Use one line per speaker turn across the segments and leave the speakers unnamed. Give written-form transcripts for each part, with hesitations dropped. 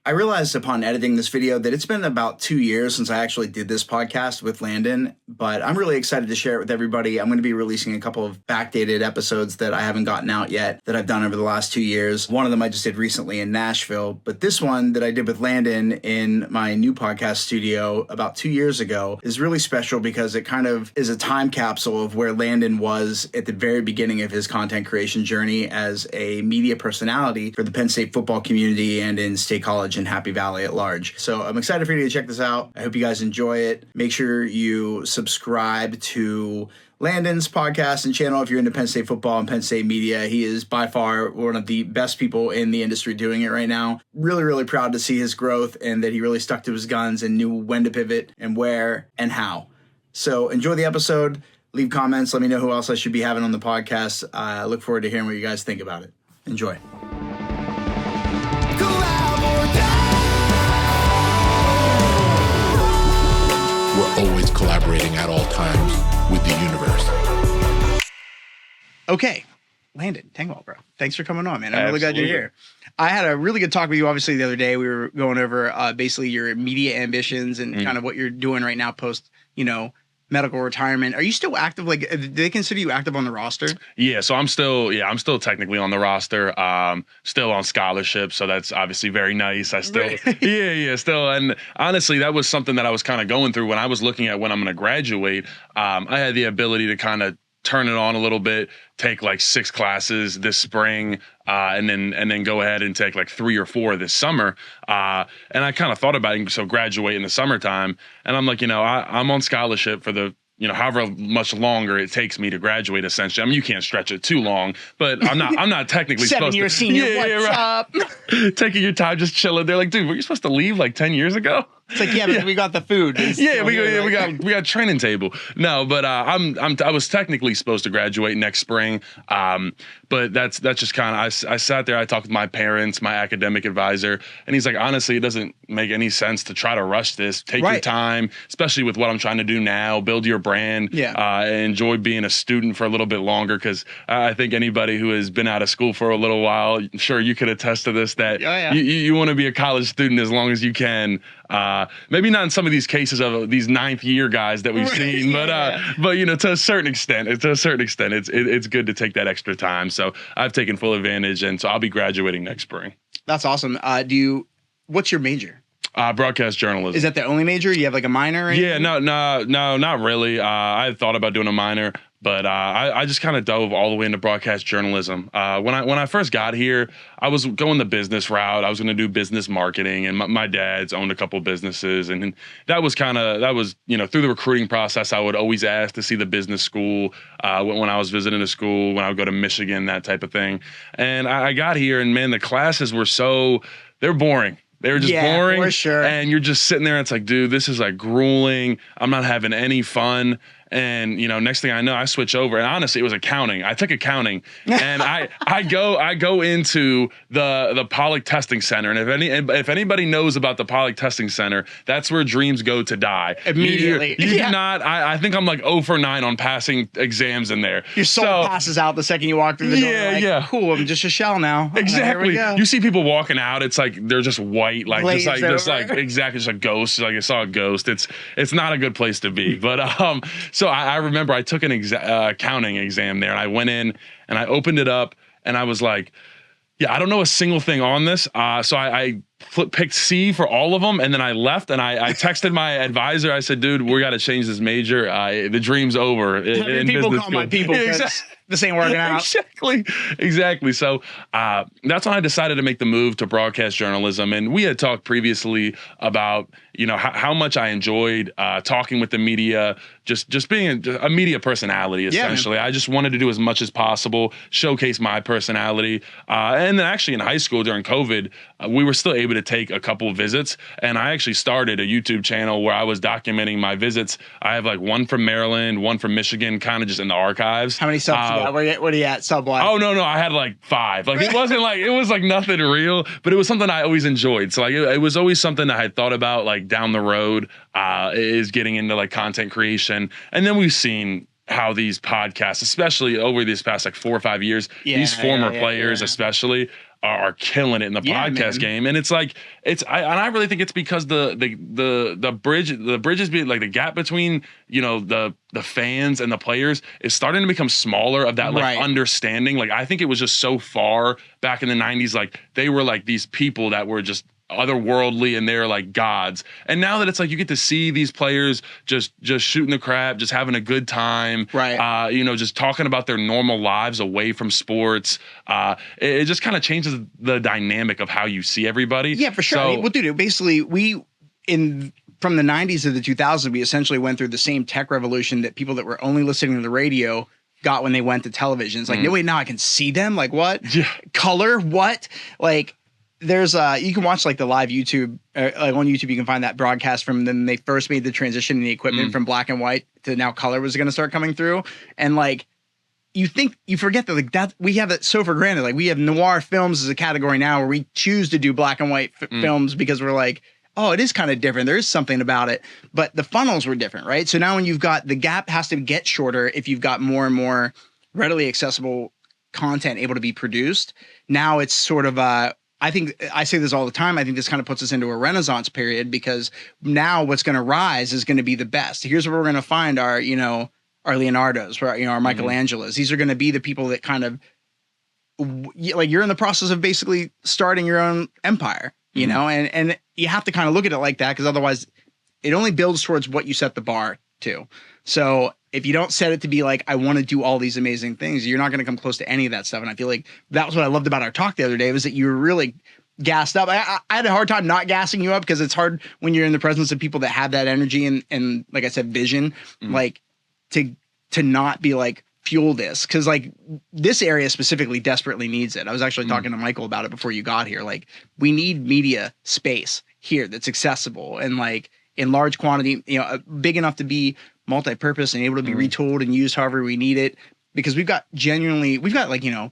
I realized upon editing this video that it's been about 2 years since I actually did this podcast with Landon, but I'm really excited to share it with everybody. I'm going to be releasing a couple of backdated episodes that I haven't gotten out yet that I've done over the last 2 years. One of them I just did recently in Nashville, but this one that I did with Landon in my new podcast studio about 2 years ago is really special because it kind of is a time capsule of where Landon was at the very beginning of his content creation journey as a media personality for the Penn State football community and in State College and Happy Valley at large. So I'm excited for you to check this out. I hope you guys enjoy it. Make sure you subscribe to Landon's podcast and channel if you're into Penn State football and Penn State media. He is by far one of the best people in the industry doing it right now. Really, really proud to see his growth and that he really stuck to his guns and knew when to pivot and where and how. So enjoy the episode. Leave comments. Let me know who else I should be having on the podcast. I look forward to hearing what you guys think about it. Enjoy.
We're always collaborating at all times with the universe.
Okay, Landon Tengwall, bro. Thanks for coming on, man. I'm really glad
Absolutely.
you're here. I had a really good talk with you, obviously, the other day. We were going over basically your media ambitions and kind of what you're doing right now post, medical retirement. Are you still active? Like, do they consider you active on the roster?
Yeah, so I'm still technically on the roster. Still on scholarship, so that's obviously very nice. I still, still. And honestly, that was something that I was kind of going through when I was looking at when I'm going to graduate. I had the ability to kind of turn it on a little bit, take like 6 classes this spring, and then go ahead and take like 3 or 4 this summer. And I kind of thought about it, so graduate in the summertime. And I'm like, I'm on scholarship for the, however much longer it takes me to graduate, essentially. I mean, you can't stretch it too long, but I'm not technically
7-year senior, what's up?
Taking your time, just chilling. They're like, dude, were you supposed to leave like 10 years ago?
It's like, but we got the food.
We got training table. No, but I was technically supposed to graduate next spring. But that's just kind of, I sat there, I talked with my parents, my academic advisor, and he's like, honestly, it doesn't make any sense to try to rush this. Take your time, especially with what I'm trying to do now, build your brand, enjoy being a student for a little bit longer. Cause I think anybody who has been out of school for a little while, I'm sure you could attest to this, that you want to be a college student as long as you can. Maybe not in some of these cases of these 9th year guys that we've seen, but to a certain extent, it's good to take that extra time. So I've taken full advantage, and so I'll be graduating next spring.
That's awesome. What's your major?
Broadcast journalism.
Is that the only major? You have like a minor? Or
yeah, no, not really. I had thought about doing a minor, but I just kind of dove all the way into broadcast journalism. When I first got here, I was going the business route. I was going to do business marketing, and my dad's owned a couple businesses, and that was through the recruiting process. I would always ask to see the business school when I was visiting a school, when I would go to Michigan, that type of thing. And I got here, and man, the classes were they're boring. They were just boring,
for sure.
And you're just sitting there, and it's like, dude, this is like grueling. I'm not having any fun. And, next thing I know, I switch over. And honestly, it was accounting. I took accounting, and I go into the Pollock Testing Center. And if anybody knows about the Pollock Testing Center, that's where dreams go to die.
Immediately.
You do not, I think I'm like 0 for 9 on passing exams in there.
Your soul passes out the second you walk through the door. Like, cool, I'm just a shell now.
Exactly.
Here we go.
You see people walking out, it's like they're just white, like
Glazed
exactly, just a ghost. Like I saw a ghost. It's not a good place to be. But so I remember I took an accounting exam there, and I went in and I opened it up, and I was like, I don't know a single thing on this. So I picked C for all of them, and then I left, and I texted my advisor. I said, dude, we got to change this major. The dream's over. In
people
business
call
school.
my people. This ain't working out.
Exactly. So that's when I decided to make the move to broadcast journalism. And we had talked previously about, how much I enjoyed talking with the media, just being a media personality, essentially. I just wanted to do as much as possible, showcase my personality. And then actually in high school during COVID, we were still able to take a couple of visits. And I actually started a YouTube channel where I was documenting my visits. I have like one from Maryland, one from Michigan, kind of just in the archives.
How many subs you got? What are you at sub-wise?
Oh, no, I had like 5. Like it was like nothing real, but it was something I always enjoyed. So like it was always something I had thought about like down the road, is getting into like content creation. And then we've seen how these podcasts, especially over these past like 4 or 5 years, these former players especially, are killing it in the podcast game. And it's like, I really think it's because the bridges being like the gap between, you know, the fans and the players is starting to become smaller of that like understanding. Like, I think it was just so far back in the 90s, like they were like these people that were just otherworldly and they're like gods. And now that it's like you get to see these players just shooting the crap, just having a good time, you know, just talking about their normal lives away from sports. It just kind of changes the dynamic of how you see everybody.
Yeah, for sure.
So,
I mean, well, dude, basically from the 90s to the 2000s, we essentially went through the same tech revolution that people that were only listening to the radio got when they went to television. It's like, no, wait, now I can see them? Like, what?
Yeah.
Color? What? Like, there's you can watch like the live YouTube, like on YouTube, you can find that broadcast from then they first made the transition in the equipment from black and white to now color was going to start coming through. And like, you forget that like that we have it so for granted. Like we have noir films as a category now where we choose to do black and white films because we're like, oh, it is kind of different. There is something about it, but the funnels were different, right? So now when you've got the gap has to get shorter if you've got more and more readily accessible content able to be produced. Now it's sort of I think I say this all the time. I think this kind of puts us into a renaissance period because now what's going to rise is going to be the best. Here's where we're going to find our, you know, our Leonardos, you know, our Michelangelos. These are going to be the people that kind of like you're in the process of basically starting your own empire, you know, and you have to kind of look at it like that because otherwise it only builds towards what you set the bar to. So if you don't set it to be like, I want to do all these amazing things, you're not going to come close to any of that stuff. And I feel like that was what I loved about our talk the other day was that you were really gassed up. I had a hard time not gassing you up because it's hard when you're in the presence of people that have that energy and like I said, vision, like to not be like, fuel this. Cause like this area specifically desperately needs it. I was actually talking to Michael about it before you got here. Like we need media space here that's accessible and like in large quantity, you know, big enough to be multi-purpose and able to be retooled and used however we need it. Because we've got like, you know,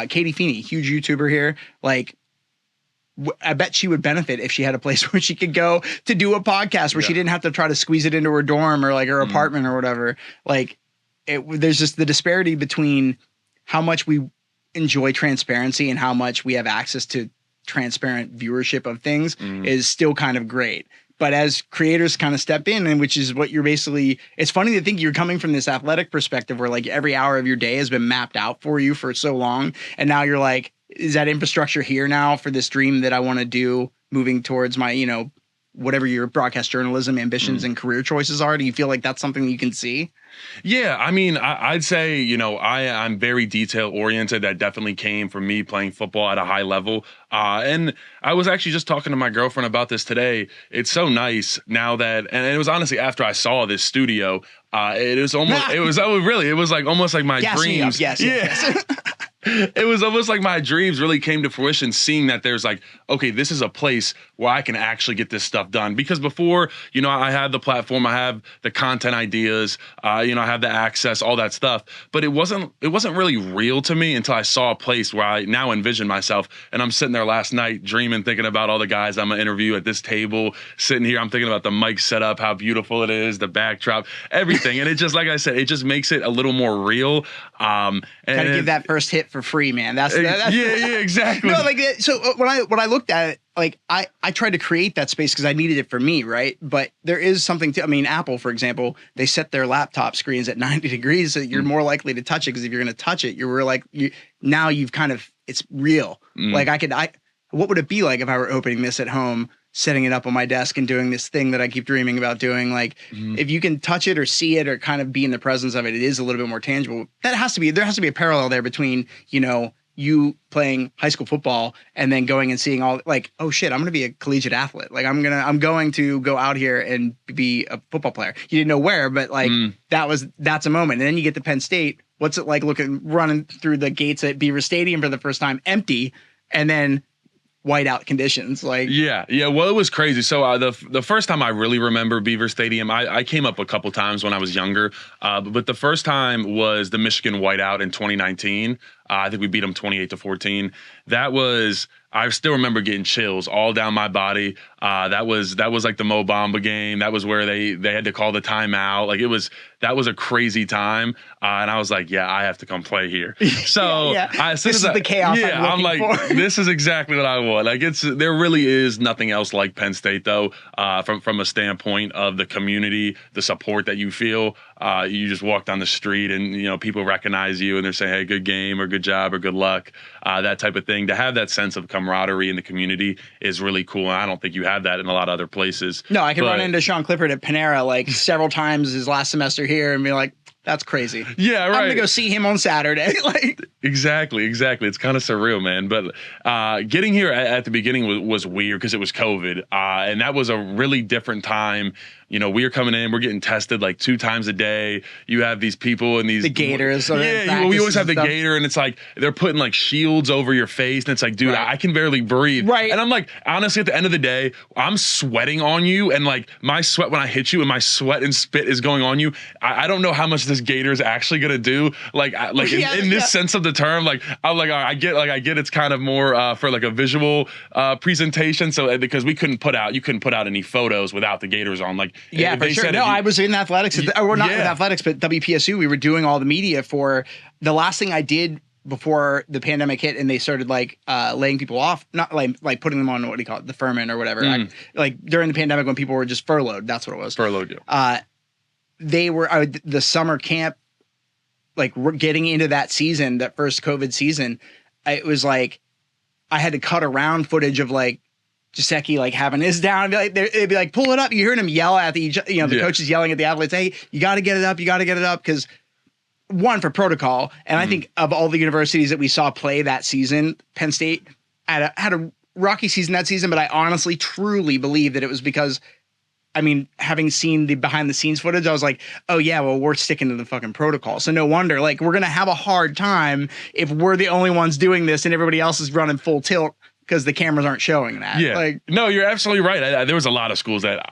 Katie Feeney, huge YouTuber here. Like, I bet she would benefit if she had a place where she could go to do a podcast where she didn't have to try to squeeze it into her dorm or like her apartment or whatever. Like, there's just the disparity between how much we enjoy transparency and how much we have access to transparent viewership of things is still kind of great. But as creators kind of step in, and which is what you're basically, it's funny to think you're coming from this athletic perspective where like every hour of your day has been mapped out for you for so long. And now you're like, is that infrastructure here now for this dream that I want to do moving towards my, you know, whatever your broadcast journalism ambitions and career choices are? Do you feel like that's something you can see?
Yeah, I mean, I'd say, you know, I'm very detail oriented. That definitely came from me playing football at a high level. And I was actually just talking to my girlfriend about this today. It's so nice now that, and it was honestly after I saw this studio, it was almost, it was like almost like my dreams.
Yes.
It was almost like my dreams really came to fruition, seeing that there's like, okay, this is a place where I can actually get this stuff done. Because before, you know, I had the platform, I have the content ideas, you know, I have the access, all that stuff. But it wasn't really real to me until I saw a place where I now envision myself. And I'm sitting there last night dreaming, thinking about all the guys I'm gonna interview at this table, sitting here, I'm thinking about the mic setup, how beautiful it is, the backdrop, everything. And it just, like I said, it just makes it a little more real.
Gotta give that first hit for free, man. That's
yeah, exactly.
No, like so when I looked at it, like I tried to create that space because I needed it for me, right? But there is something to, I mean, Apple, for example, they set their laptop screens at 90 degrees so you're more likely to touch it because if you're going to touch it, you're like, now you've kind of, it's real. Like what would it be like if I were opening this at home, setting it up on my desk and doing this thing that I keep dreaming about doing? Like if you can touch it or see it or kind of be in the presence of it, it is a little bit more tangible. There has to be a parallel there between, you know, you playing high school football and then going and seeing all like, oh shit, I'm going to be a collegiate athlete. Like I'm going to go out here and be a football player. You didn't know where, but like that's a moment. And then you get to Penn State. What's it like running through the gates at Beaver Stadium for the first time, empty, and then whiteout conditions? Like
yeah. Well, it was crazy. So the first time I really remember Beaver Stadium, I came up a couple times when I was younger, but the first time was the Michigan whiteout in 2019. I think we beat them 28-14. That was, I still remember getting chills all down my body. That was like the Mo Bamba game. That was where they had to call the timeout. Like that was a crazy time. And I was like, yeah, I have to come play here. So
this is the chaos.
Yeah, I'm like, this is exactly what I want. Like there really is nothing else like Penn State though, from a standpoint of the community, the support that you feel. You just walk down the street and, people recognize you and they're saying, hey, good game or good job or good luck, that type of thing. To have that sense of camaraderie in the community is really cool. And I don't think you have that in a lot of other places.
No, I can run into Sean Clifford at Panera like several times his last semester here and be like, that's crazy.
Yeah, right.
I'm going to go see him on Saturday.
Exactly. It's kind of surreal, man. But getting here at the beginning was weird because it was COVID. And that was a really different time. We were coming in, we're getting tested like 2 times a day. You have these people and the
gators.
Yeah, we always have the gator, and it's like they're putting like shields over your face, and it's like, dude, I can barely breathe.
Right.
And I'm like, honestly, at the end of the day, I'm sweating on you, and like my sweat when I hit you, and my sweat and spit is going on you. I don't know how much this gator is actually gonna do. In this sense of the term, like I'm like, I get it's kind of more for like a visual presentation. So because you couldn't put out any photos without the gators on, like.
Yeah, for sure. No, I was in athletics. Not with athletics, but WPSU. We were doing all the media for the last thing I did before the pandemic hit, and they started laying people off, not like putting them on what do you call it, the furman or whatever. Like during the pandemic when people were just furloughed. That's what it was.
Furloughed. Yeah.
They were the summer camp, like getting into that season, that first COVID season. It was like I had to cut around footage of like Jaceki like having his down, and they'd be like, pull it up. You heard him yell at the coaches yelling at the athletes, hey, you got to get it up. Because one, for protocol. And I think of all the universities that we saw play that season, Penn State had a rocky season that season, but I honestly, truly believe that it was because, having seen the behind the scenes footage, I was like, oh yeah, well, we're sticking to the fucking protocol. So no wonder, like, we're going to have a hard time if we're the only ones doing this and everybody else is running full tilt, because the cameras aren't showing that.
Yeah. No, you're absolutely right. There was a lot of schools that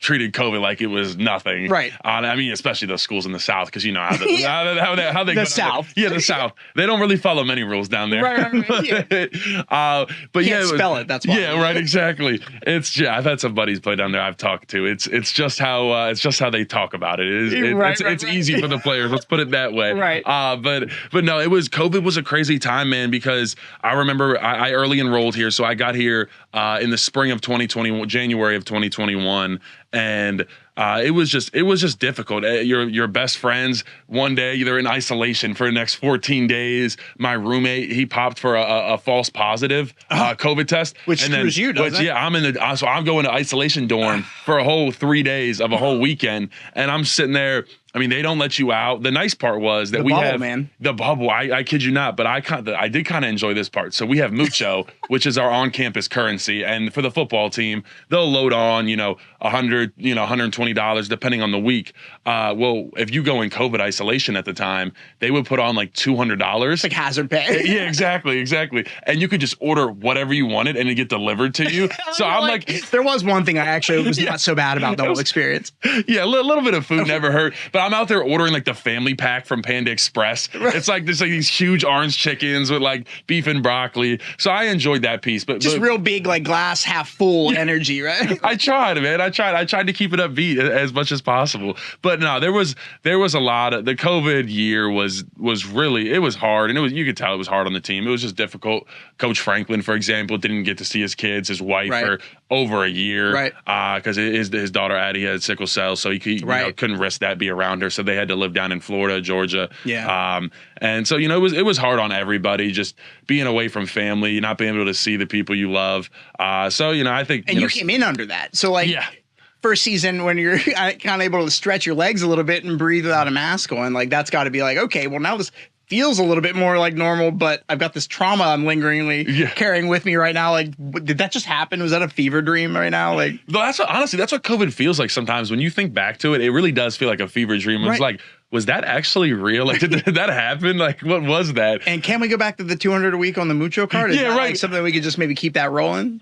treated COVID like it was nothing.
Right.
Especially those schools in the South, because you know how they
the South.
The South. They don't really follow many rules down there.
Right. Yeah.
But
Can't spell it. That's why.
Yeah. Right. Exactly. I've had some buddies play down there. I've talked to. It's just how they talk about it. It's easy for the players. Let's put it that way.
Right.
But no, COVID was a crazy time, man, because I remember I early enrolled here, so I got here in the spring of 2021, January of 2021. And it was just difficult. Your best friends, one day they're in isolation for the next 14 days. My roommate, he popped for a false positive COVID test,
which screws you, doesn't it?
Yeah, I'm going to isolation dorm for a whole 3 days of a whole weekend, and I'm sitting there. They don't let you out. The nice part was that the bubble. I kid you not, but I did kind of enjoy this part. So we have Mucho, which is our on-campus currency, and for the football team, they'll load on, $100, $120 depending on the week. Well, if you go in COVID isolation at the time, they would put on like $200.
It's like hazard pay.
Yeah, exactly. And you could just order whatever you wanted and it get delivered to you. So I'm like,
there was one thing I actually was not so bad about the whole experience.
Yeah, a little bit of food never hurt. But I'm out there ordering like the family pack from Panda Express. Right. It's like there's like these huge orange chickens with like beef and broccoli. So I enjoyed that piece. But
real big, like glass half full energy, right?
I tried, man. I tried to keep it upbeat as much as possible. But no, there was a lot of the COVID year was really, it was hard, and you could tell it was hard on the team. It was just difficult. Coach Franklin, for example, didn't get to see his kids, his wife for over a year,
right?
Because his daughter Addie had sickle cell, so he couldn't risk that be around her. So they had to live down in Florida, Georgia.
Yeah.
And so it was hard on everybody, just being away from family, not being able to see the people you love. So I think.
And you came in under that, so like. Yeah. First season when you're kind of able to stretch your legs a little bit and breathe without a mask on, like that's got to be like, okay, well now this feels a little bit more like normal, but I've got this trauma I'm lingeringly carrying with me right now. Like, did that just happen? Was that a fever dream right now? Like,
honestly, that's what COVID feels like sometimes. When you think back to it, it really does feel like a fever dream. It's like, was that actually real? Like, did that happen? Like, what was that?
And can we go back to the 200 a week on the Mucho card? Is
Yeah,
that
right.
like something we could just maybe keep that rolling?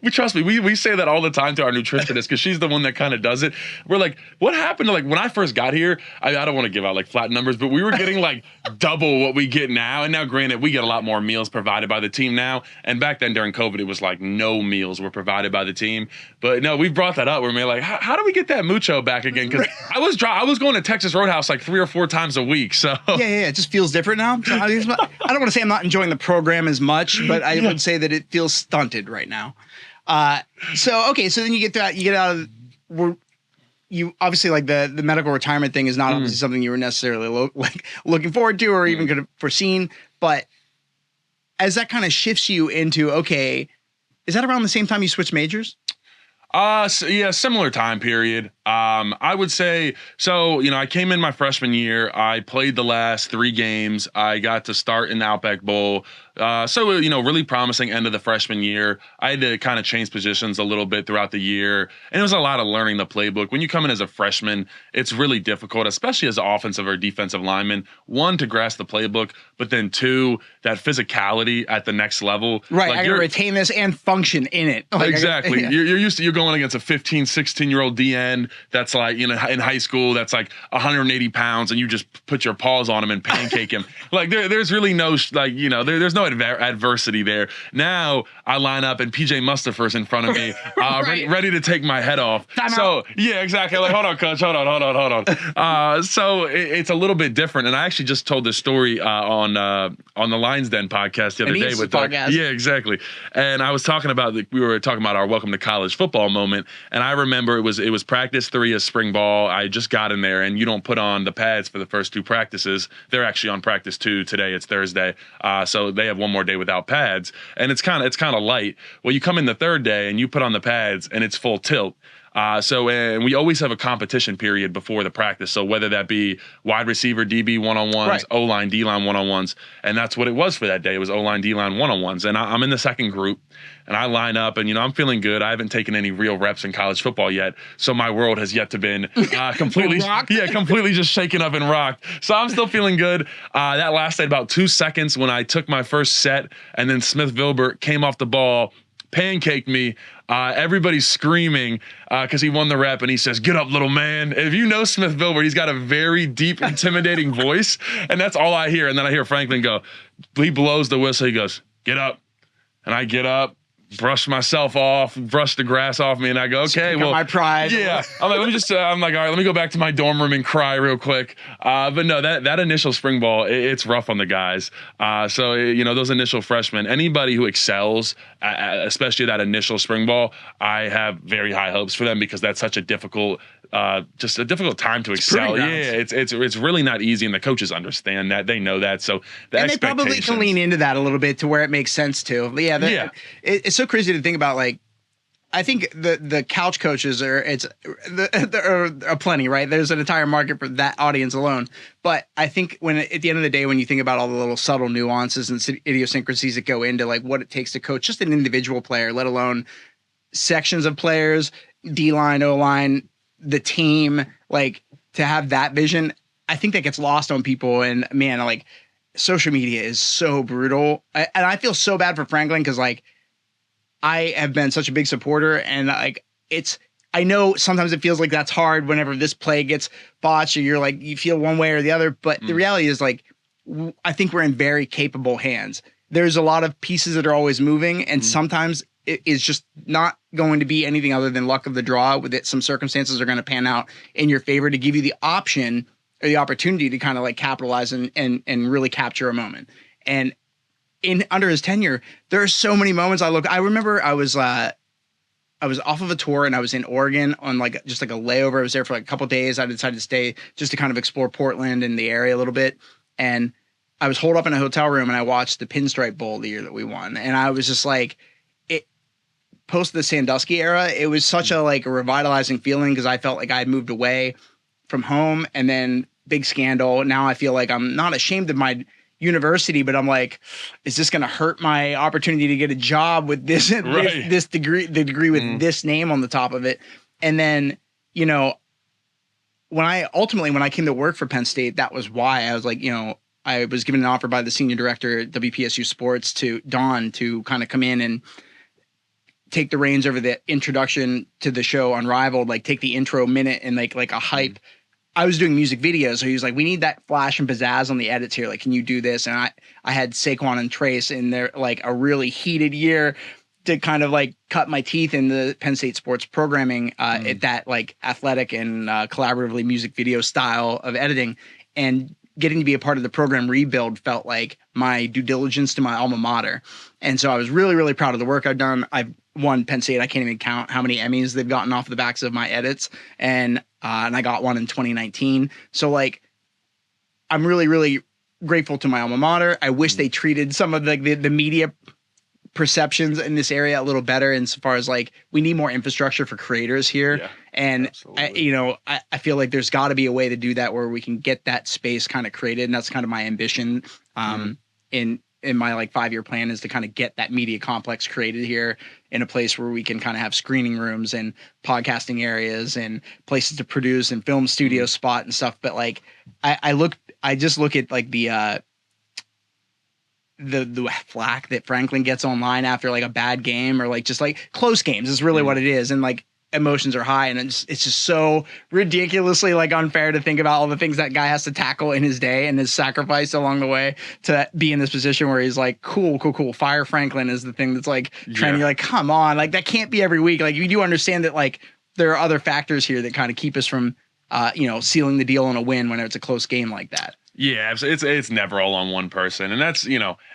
Trust me, we say that all the time to our nutritionist because she's the one that kind of does it. We're like, what happened to, like, when I first got here, I don't want to give out like flat numbers, but we were getting like double what we get now. And now, granted, we get a lot more meals provided by the team now. And back then during COVID, it was like no meals were provided by the team. But no, we brought that up. We're like, how do we get that Mucho back again? Because I was going to Texas Roadhouse like 3 or 4 times a week. So
yeah, it just feels different now. So I don't want to say I'm not enjoying the program as much, but I would say that it feels stunted right now. So then you get out of you obviously like the medical retirement thing is not obviously something you were necessarily looking forward to or even could have foreseen, but as that kind of shifts you into, okay, is that around the same time you switched majors?
Yeah, similar time period. I would say, so, I came in my freshman year. I played the last 3 games. I got to start in the Outback Bowl. Really promising end of the freshman year. I had to kind of change positions a little bit throughout the year. And it was a lot of learning the playbook. When you come in as a freshman, it's really difficult, especially as an offensive or defensive lineman, 1, to grasp the playbook, but then 2, that physicality at the next level.
Right.
Like
I got to retain this and function in it.
Exactly. You're going against a 15, 16-year-old DN that's like, in high school, that's like 180 pounds, and you just put your paws on him and pancake him. Like there's really no, there's no adversity there. Now I line up and PJ Mustafer's in front of me, right. ready to take my head off. Yeah, exactly. Like, hold on, coach, hold on. So it's a little bit different. And I actually just told this story on the Lions Den podcast the other day with
podcast.
Yeah, exactly. And I was talking about we were talking about our welcome to college football moment. And I remember it was practice 3 of spring ball. I just got in there, and you don't put on the pads for the first 2 practices. They're actually on practice 2 today. It's Thursday. So they have one more day without pads, and it's kind of light. Well, you come in the 3rd day and you put on the pads and it's full tilt. And we always have a competition period before the practice. So whether that be wide receiver, DB one-on-ones, right. O-line, D-line one-on-ones, and that's what it was for that day. It was O-line, D-line one-on-ones. And I'm in the second group, and I line up, and, I'm feeling good. I haven't taken any real reps in college football yet, so my world has yet to been completely just shaken up and rocked. So I'm still feeling good. That lasted about 2 seconds when I took my first set, and then Smith Vilbert came off the ball, pancaked me. Everybody's screaming because he won the rep, and he says, "Get up, little man." If you know Smith Vilbert, he's got a very deep, intimidating voice, and that's all I hear. And then I hear Franklin go, he blows the whistle, he goes, "Get up." And I get up, brush myself off, brush the grass off me, and I go, okay, well,
my pride.
Yeah. I'm like, all right, let me go back to my dorm room and cry real quick. But no, that initial spring ball, it's rough on the guys. Those initial freshmen, anybody who excels, especially that initial spring ball, I have very high hopes for them because that's such a difficult time to excel. Yeah, it's really not easy, and the coaches understand that. They know that. So
they probably can lean into that a little bit to where it makes sense too. Yeah. It's so crazy to think about. Like, I think the couch coaches there are plenty, right? There's an entire market for that audience alone. But I think at the end of the day, when you think about all the little subtle nuances and idiosyncrasies that go into like what it takes to coach just an individual player, let alone sections of players, D-line, O-line, the team, like to have that vision, I think that gets lost on people. And man, like social media is so brutal. And I feel so bad for Franklin because like I have been such a big supporter, and like I know sometimes it feels like that's hard whenever this play gets botched or you're like, you feel one way or the other. But the reality is like, I think we're in very capable hands. There's a lot of pieces that are always moving, and sometimes it is just not going to be anything other than luck of the draw with it. Some circumstances are going to pan out in your favor to give you the option or the opportunity to kind of like capitalize and really capture a moment. And under his tenure, there are so many moments I remember I was off of a tour, and I was in Oregon on like just like a layover. I was there for like a couple of days. I decided to stay just to kind of explore Portland and the area a little bit. And I was holed up in a hotel room, and I watched the Pinstripe Bowl the year that we won. And I was just like, post the Sandusky era, it was such a like a revitalizing feeling because I felt like I had moved away from home, and then big scandal. Now I feel like I'm not ashamed of my university, but I'm like, is this going to hurt my opportunity to get a job with this, right. this degree, the degree with this name on the top of it? And then, when I came to work for Penn State, that was why I was like, I was given an offer by the senior director at WPSU Sports to Don to kind of come in and take the reins over the introduction to the show Unrivaled, like take the intro minute and like a hype. I was doing music videos, so he was like, we need that flash and pizzazz on the edits here. Like, can you do this? And I had Saquon and Trace in there, like a really heated year to kind of like cut my teeth in the Penn State sports programming at that like athletic and collaboratively music video style of editing. And getting to be a part of the program rebuild felt like my due diligence to my alma mater. And so I was really, really proud of the work I've done. I've won Penn State. I can't even count how many Emmys they've gotten off the backs of my edits. And I got one in 2019. So like, I'm really, really grateful to my alma mater. I wish they treated some of the media perceptions in this area a little better insofar as like, we need more infrastructure for creators here. Yeah, and I feel like there's got to be a way to do that where we can get that space kind of created. And that's kind of my ambition in my like 5-year plan, is to kind of get that media complex created here in a place where we can kind of have screening rooms and podcasting areas and places to produce and film studio spot and stuff. But like, I just look at like the flack that Franklin gets online after like a bad game or like just like close games is really what it is. And like, emotions are high, and it's just so ridiculously like unfair to think about all the things that guy has to tackle in his day and his sacrifice along the way to be in this position where he's like, cool. Fire Franklin is the thing that's like trending. You're like, come on, like that can't be every week. Like, you do understand that like there are other factors here that kind of keep us from sealing the deal on a win when it's a close game like that.
Yeah, it's never all on one person. And that's,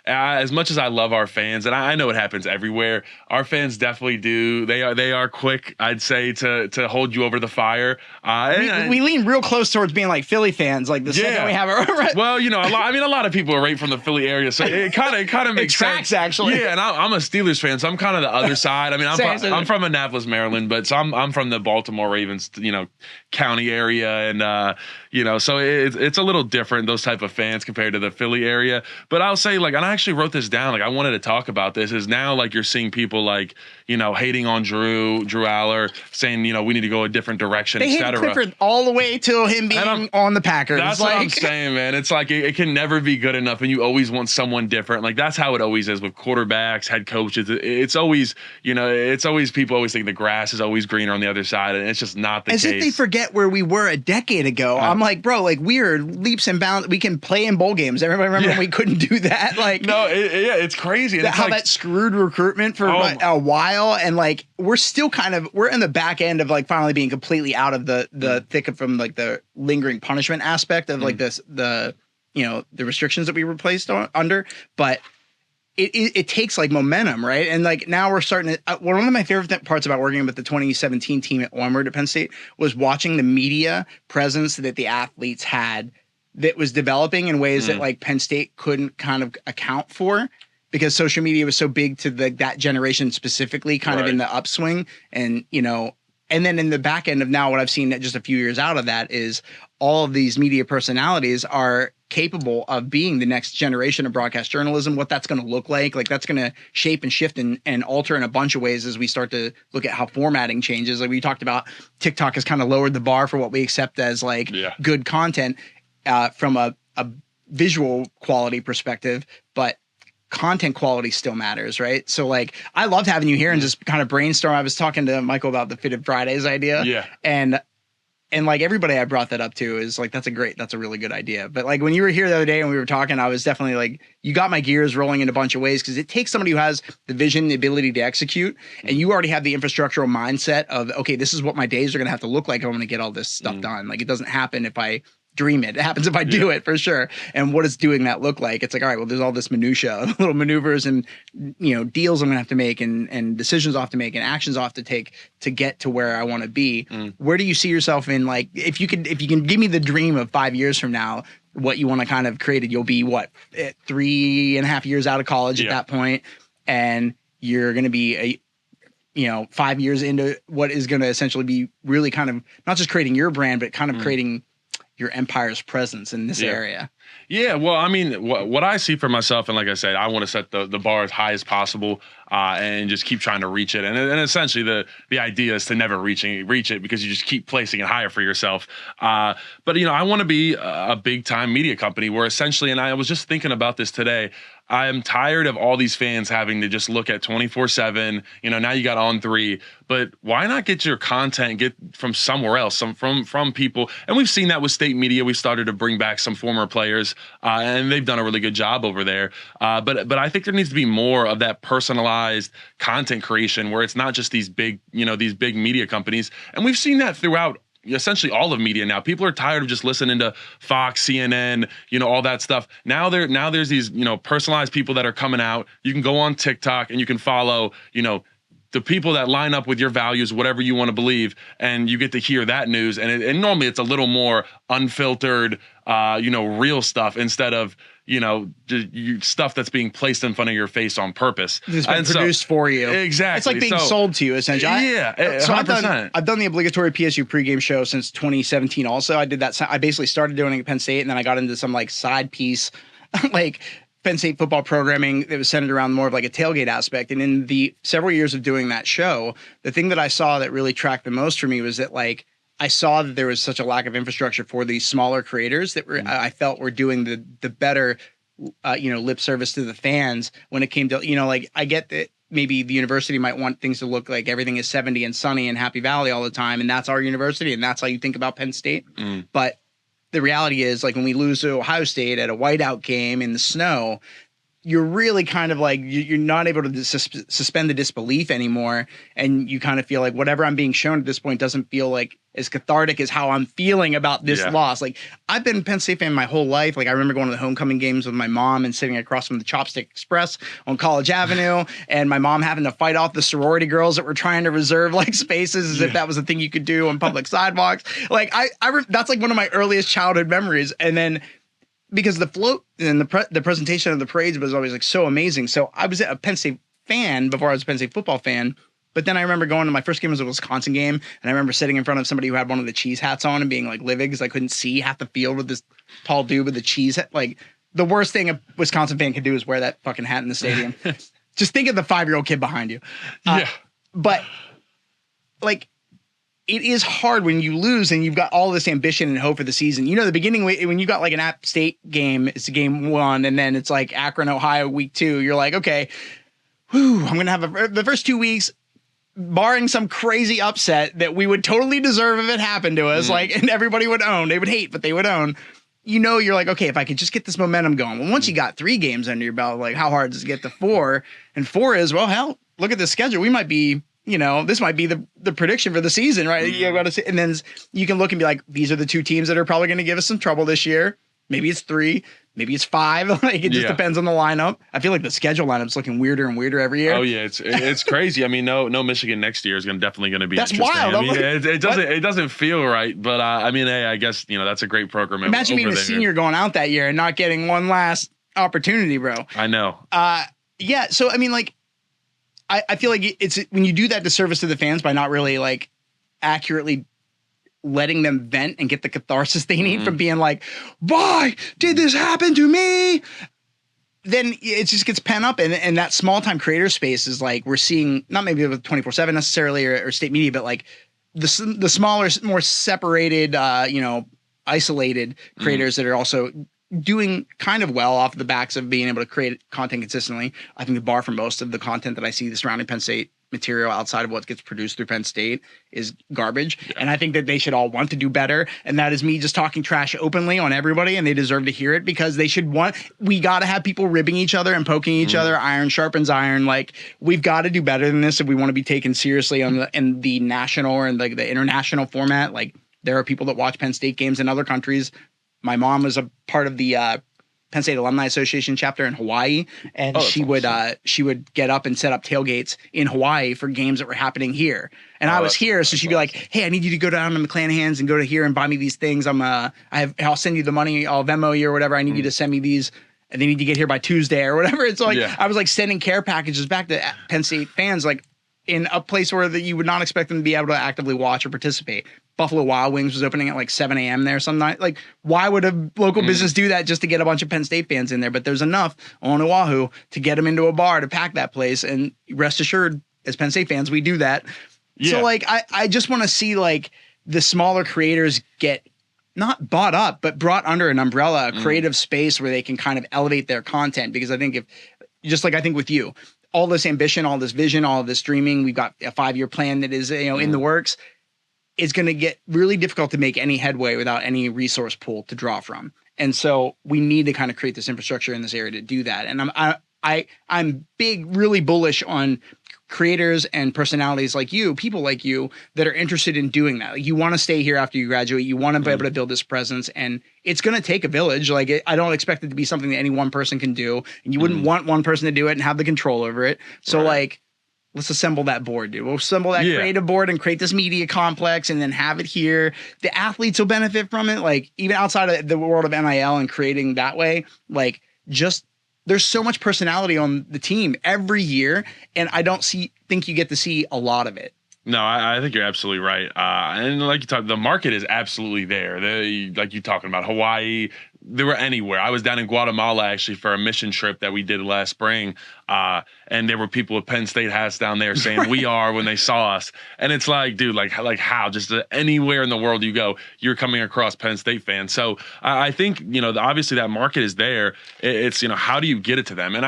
as much as I love our fans, and I know it happens everywhere, our fans definitely do. They are quick, I'd say, to hold you over the fire.
We lean real close towards being like Philly fans, like the second we have it. Right?
Well, a lot of people are right from the Philly area, so it kind of makes
tracks,
sense.
Actually.
Yeah, and I'm a Steelers fan, so I'm kind of the other side. I mean, I'm from Annapolis, Maryland, but so I'm from the Baltimore Ravens, county area, and so it's a little different, those type of fans compared to the Philly area. But I'll say, like, and I actually wrote this down, like I wanted to talk about this, is now like you're seeing people like, hating on Drew Aller, saying, we need to go a different direction,
et cetera. They hate Clifford all the way to him being on the Packers.
That's like, what I'm saying, man. It's like it can never be good enough, and you always want someone different. Like that's how it always is with quarterbacks, head coaches. It's always, people always think the grass is always greener on the other side, and it's just not the case.
As if they forget where we were a decade ago. I'm like, bro, like we are leaps and bounds. We can play in bowl games. Everybody remember when we couldn't do that? Like,
no, it's crazy. And
how that screwed recruitment for a while, and like we're still we're in the back end of like finally being completely out of the thick of from like the lingering punishment aspect of like the restrictions that we were placed under, but it takes like momentum, right? And like now we're starting to. One of my favorite parts about working with the 2017 team at Onward at Penn State was watching the media presence that the athletes had that was developing in ways that like Penn State couldn't kind of account for, because social media was so big to that generation specifically, kind of in the upswing. And, and then in the back end of now, what I've seen just a few years out of that is all of these media personalities are capable of being the next generation of broadcast journalism, what that's going to look like that's going to shape and shift and alter in a bunch of ways as we start to look at how formatting changes. Like we talked about, TikTok has kind of lowered the bar for what we accept as like good content from a visual quality perspective, but content quality still matters, right? So like I loved having you here and just kind of brainstorm. I was talking to Michael about the Fitted Fridays idea.
Yeah.
And like everybody I brought that up to is like, that's a really good idea. But like when you were here the other day and we were talking, I was definitely like, you got my gears rolling in a bunch of ways, because it takes somebody who has the vision, the ability to execute, and you already have the infrastructural mindset of, okay, this is what my days are going to have to look like if I'm going to get all this stuff done. Like it doesn't happen if I dream it. It happens if I do it, for sure. And what does doing that look like? It's like, all right, well, there's all this minutia, little maneuvers and, deals I'm gonna have to make and decisions I'll have to make and actions I'll have to take to get to where I want to be. Where do you see yourself in, like, if you can give me the dream of 5 years from now, what you want to kind of create, you'll be 3.5 years out of college at that point, and you're going to be 5 years into what is going to essentially be really kind of not just creating your brand, but kind of creating
your empire's presence in this area?
Yeah, well, I mean, what I see for myself, and like I said, I want to set the bar as high as possible, and just keep trying to reach it. And essentially, the idea is to never reach it because you just keep placing it higher for yourself. But I want to be a big time media company where essentially, and I was just thinking about this today. I am tired of all these fans having to just look at 24/7. Now you got On3, but why not get your content get from somewhere else, from people? And we've seen that with state media. We started to bring back some former players, and they've done a really good job over there. But I think there needs to be more of that personalized content creation where it's not just these big media companies. And we've seen that throughout essentially all of media now. People are tired of just listening to Fox, CNN, all that stuff. Now there's these, personalized people that are coming out. You can go on TikTok and you can follow, the people that line up with your values, whatever you want to believe, and you get to hear that news. And normally it's a little more unfiltered, real stuff instead of, stuff that's being placed in front of your face on purpose.
It's been produced for you.
Exactly.
It's like being sold to you, essentially.
Yeah, 100%.
I've done the obligatory PSU pregame show since 2017 also. I did that. I basically started doing it at Penn State, and then I got into some side piece, Penn State football programming that was centered around more of a tailgate aspect. And in the several years of doing that show, the thing that I saw that really tracked the most for me was that I saw that there was such a lack of infrastructure for these smaller creators that I felt were doing the better, lip service to the fans when it came to, I get that maybe the university might want things to look like everything is 70 and sunny and Happy Valley all the time. And that's our university. And that's how you think about Penn State. But the reality is when we lose to Ohio State at a whiteout game in the snow, you're really kind of you're not able to suspend the disbelief anymore. And you kind of feel like whatever I'm being shown at this point doesn't feel as cathartic as how I'm feeling about this loss. I've been a Penn State fan my whole life. I remember going to the homecoming games with my mom and sitting across from the Chopstick Express on College Avenue, and my mom having to fight off the sorority girls that were trying to reserve spaces as if that was a thing you could do on public sidewalks. That's one of my earliest childhood memories. And then because the float and the presentation of the parades was always so amazing. So I was a Penn State fan before I was a Penn State football fan. But then I remember going to my first game was a Wisconsin game, and I remember sitting in front of somebody who had one of the cheese hats on and being livid because I couldn't see half the field with this tall dude with the cheese hat. The worst thing a Wisconsin fan could do is wear that fucking hat in the stadium. Just think of the 5-year-old kid behind you. But it is hard when you lose and you've got all this ambition and hope for the season. The beginning when you got an App State game, it's game 1, and then it's Akron, Ohio, week 2. You're okay, I'm going to have the first 2 weeks, barring some crazy upset that we would totally deserve if it happened to us, and everybody would own. They would hate, but they would own. You're okay, if I could just get this momentum going. Well, once you got 3 games under your belt, how hard does it get to 4? And 4 is, well, hell, look at the schedule. We might be, this might be the prediction for the season, right? You got to see, and then you can look and be these are the 2 teams that are probably going to give us some trouble this year. Maybe it's 3. Maybe it's 5. It just depends on the lineup. I feel the schedule lineup's looking weirder and weirder every year.
Oh yeah, it's crazy. I mean, no Michigan next year is definitely going to be.
That's
interesting.
wild.
I mean, it doesn't feel right, but hey, I guess that's a great program.
Imagine being a senior going out that year and not getting one last opportunity, bro.
I know.
Yeah. So I mean, I feel it's when you do that disservice to the fans by not really accurately letting them vent and get the catharsis they need from being why did this happen to me? Then it just gets pent up, and that small time creator space is we're seeing, not maybe with 24/7 necessarily or state media, but the smaller, more separated, isolated creators that are also doing kind of well off the backs of being able to create content consistently. I think the bar for most of the content that I see surrounding Penn State material outside of what gets produced through Penn State is garbage. Yeah. And I think that they should all want to do better. And that is me just talking trash openly on everybody, and they deserve to hear it because they should we got to have people ribbing each other and poking each other. Iron sharpens iron. We've got to do better than this if we want to be taken seriously in the national or in the international format. There are people that watch Penn State games in other countries. My mom was a part of the Penn State Alumni Association chapter in Hawaii, and she would get up and set up tailgates in Hawaii for games that were happening here. And I was here, so she'd be like, "Hey, I need you to go down to McClanahan's and go to here and buy me these things. I'll send you the money. I'll Venmo you or whatever. I need you to send me these, and they need to get here by Tuesday or whatever." It's I was sending care packages back to Penn State fans. in a place where you would not expect them to be able to actively watch or participate. Buffalo Wild Wings was opening at like 7 a.m. there some night. Like, why would a local business do that just to get a bunch of Penn State fans in there? But there's enough on Oahu to get them into a bar to pack that place. And rest assured, as Penn State fans, we do that. Yeah. So like, I just want to see like the smaller creators get not bought up, but brought under an umbrella, a creative space where they can kind of elevate their content. Because I think if, just like I think with you, all this ambition, all this vision, all this dreaming, we've got a 5-year plan that is, in the works. It's going to get really difficult to make any headway without any resource pool to draw from. And so we need to kind of create this infrastructure in this area to do that. And I'm really bullish on creators and personalities like you, people like you that are interested in doing that. Like, you want to stay here after you graduate. You want to be able to build this presence, and it's going to take a village. Like, I don't expect it to be something that any one person can do, and you wouldn't want one person to do it and have the control over it. So like, let's assemble that board, dude. We'll assemble that creative board and create this media complex and then have it here. The athletes will benefit from it. Like, even outside of the world of NIL and creating that way, like, just there's so much personality on the team every year, and I don't think you get to see a lot of it.
No, I think you're absolutely right. And like you talked, the market is absolutely there. Like you talking about Hawaii, they were anywhere. I was down in Guatemala actually for a mission trip that we did last spring. And there were people with Penn State hats down there saying we are when they saw us. And it's like, dude, like how? Just anywhere in the world you go, you're coming across Penn State fans. So I think, obviously that market is there. It's, how do you get it to them? And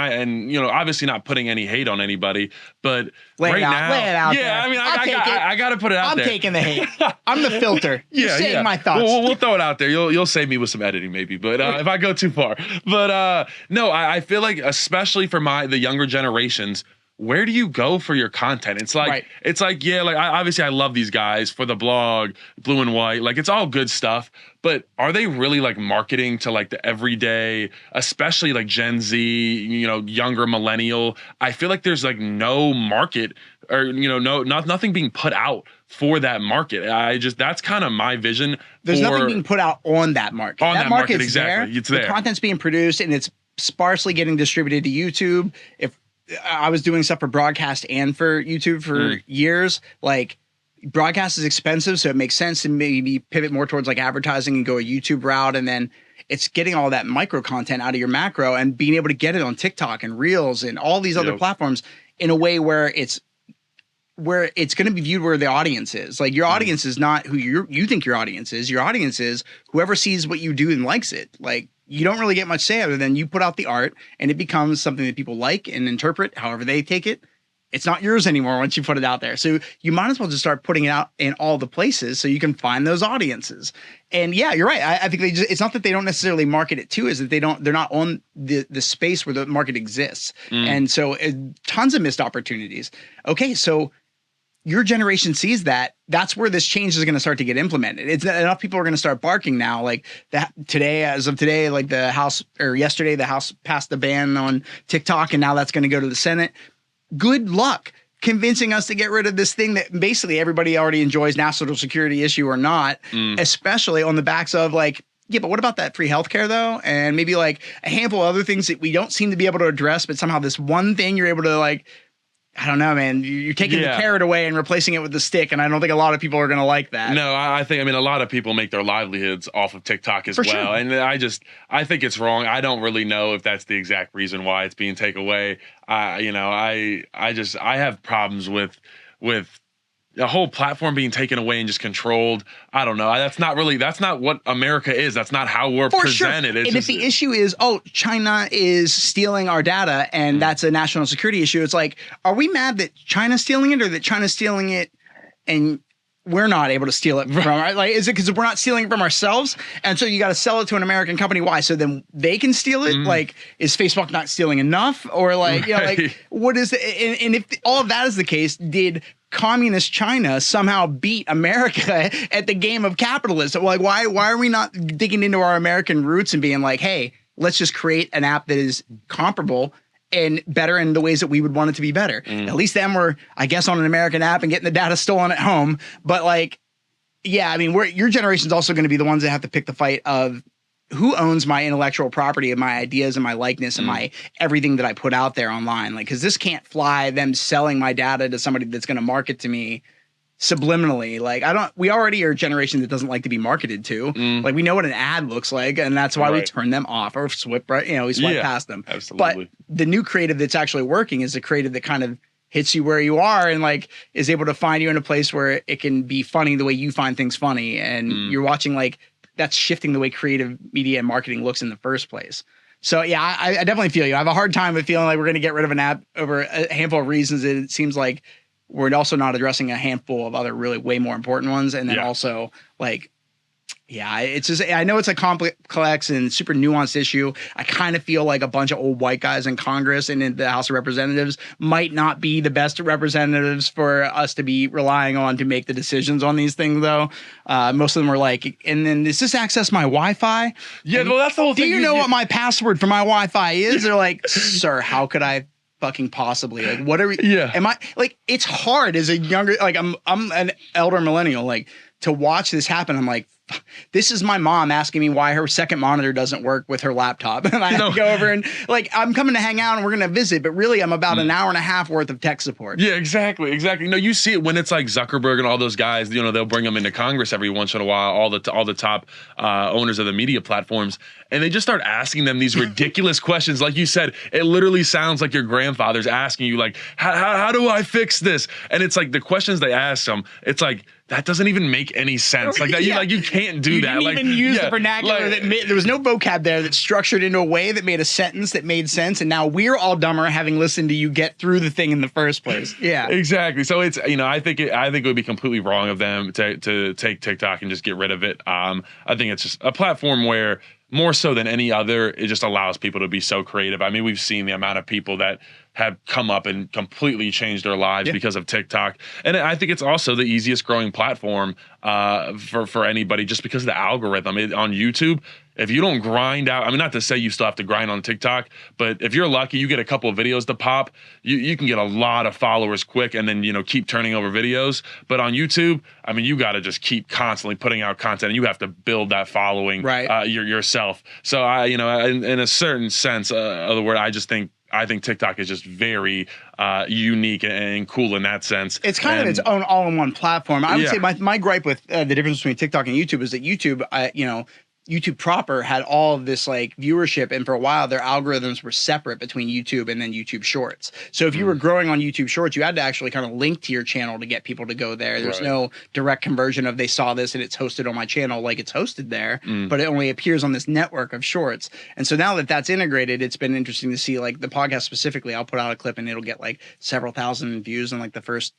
obviously not putting any hate on anybody, but
lay it out
yeah,
there.
I mean, I got to put it out there.
I'm taking the hate. I'm the filter. You're saying my thoughts.
We'll throw it out there. You'll save me with some editing maybe, but if I go too far. But no, I feel like, especially for the younger generations, where do you go for your content? It's like, obviously I love these guys for the blog, Blue and White, like it's all good stuff, but are they really like marketing to like the everyday, especially like Gen Z, younger millennial? I feel like there's like no market or, nothing being put out for that market. That's kind of my vision.
There's nothing being put out on that market.
On that market, exactly.
There.
It's there.
The content's being produced and it's sparsely getting distributed to YouTube. If I was doing stuff for broadcast and for YouTube for years, like broadcast is expensive, so it makes sense to maybe pivot more towards like advertising and go a YouTube route. And then it's getting all that micro content out of your macro and being able to get it on TikTok and Reels and all these other platforms in a way where it's going to be viewed where the audience is. Like, your audience is not who you think your audience is. Your audience is whoever sees what you do and likes it. Like, you don't really get much say other than you put out the art and it becomes something that people like and interpret however they take it. It's not yours anymore once you put it out there. So you might as well just start putting it out in all the places so you can find those audiences. And yeah, you're right. I think it's not that they don't necessarily market it to, is that they're not on the space where the market exists. And so tons of missed opportunities. Okay, so your generation sees that. That's where this change is going to start to get implemented. It's enough people are going to start barking now. Like that today, as of today, like yesterday, the House passed the ban on TikTok, and now that's going to go to the Senate. Good luck convincing us to get rid of this thing that basically everybody already enjoys, national security issue or not, especially on the backs of like, yeah, but what about that free healthcare though? And maybe like a handful of other things that we don't seem to be able to address, but somehow this one thing you're able to like, I don't know, man. You're taking the carrot away and replacing it with the stick, and I don't think a lot of people are going to like that.
No, I think a lot of people make their livelihoods off of TikTok as well, sure. And I think it's wrong. I don't really know if that's the exact reason why it's being taken away. I have problems with the whole platform being taken away and just controlled. I don't know. That's not what America is. That's not how we're presented.
Sure. And if the issue is, China is stealing our data and that's a national security issue, it's like, are we mad that China's stealing it or that China's stealing it and we're not able to steal it from our, like, is it because we're not stealing it from ourselves? And so you got to sell it to an American company. Why? So then they can steal it? Like, is Facebook not stealing enough? Or like, what is it? And if all of that is the case, did communist China somehow beat America at the game of capitalism? Like, why are we not digging into our American roots and being like, hey, let's just create an app that is comparable and better in the ways that we would want it to be better. At least then we're, I guess, on an American app and getting the data stolen at home. But like, yeah, I mean, your generation's also going to be the ones that have to pick the fight of who owns my intellectual property and my ideas and my likeness and my everything that I put out there online? Like, because this can't fly, them selling my data to somebody that's going to market to me subliminally. Like, we already are a generation that doesn't like to be marketed to. Like, we know what an ad looks like, and that's why we turn them off or swipe we swipe past them.
Absolutely.
But the new creative that's actually working is the creative that kind of hits you where you are and like is able to find you in a place where it can be funny the way you find things funny. And you're watching, like, that's shifting the way creative media and marketing looks in the first place. So yeah, I definitely feel you. I have a hard time with feeling like we're going to get rid of an app over a handful of reasons. It seems like we're also not addressing a handful of other really way more important ones. And then also, like, yeah, it's just, I know it's a complex and super nuanced issue. I kind of feel like a bunch of old white guys in Congress and in the House of Representatives might not be the best representatives for us to be relying on to make the decisions on these things, though. Most of them are like, and then does this access my Wi-Fi?
Yeah, well, that's the whole thing.
Do you know what my password for my Wi-Fi is? They're like, sir, how could I fucking possibly, like, what are we, am I, like, it's hard as a younger, like, I'm an elder millennial, like, to watch this happen. I'm like, this is my mom asking me why her second monitor doesn't work with her laptop. And I have to go over and, like, I'm coming to hang out and we're going to visit, but really I'm about an hour and a half worth of tech support.
Yeah, exactly. No, you see it when it's like Zuckerberg and all those guys, they'll bring them into Congress every once in a while, all the top owners of the media platforms. And they just start asking them these ridiculous questions. Like you said, it literally sounds like your grandfather's asking you, like, how do I fix this? And it's like the questions they ask them, it's like, that doesn't even make any sense. Like that, you can't do that.
You didn't even use the vernacular there was no vocab there that's structured into a way that made a sentence that made sense. And now we're all dumber having listened to you get through the thing in the first place. Yeah,
exactly. So it's, I think it would be completely wrong of them to take TikTok and just get rid of it. I think it's just a platform where, more so than any other, it just allows people to be so creative. I mean, we've seen the amount of people that have come up and completely changed their lives because of TikTok. And I think it's also the easiest growing platform for anybody, just because of the algorithm. On YouTube, if you don't grind out, I mean, not to say you still have to grind on TikTok, but if you're lucky, you get a couple of videos to pop, you can get a lot of followers quick and then, keep turning over videos. But on YouTube, I mean, you got to just keep constantly putting out content and you have to build that following yourself. So in a certain sense of the word, I think TikTok is just very unique and cool in that sense.
It's kind of its own all-in-one platform. I would say my gripe with the difference between TikTok and YouTube is that YouTube, YouTube proper had all of this like viewership, and for a while their algorithms were separate between YouTube and then YouTube Shorts. So if you were growing on YouTube Shorts, you had to actually kind of link to your channel to get people to go there. There's no direct conversion of they saw this and it's hosted on my channel like it's hosted there, but it only appears on this network of Shorts. And so now that that's integrated, it's been interesting to see, like, the podcast specifically. I'll put out a clip and it'll get like several thousand views in like the first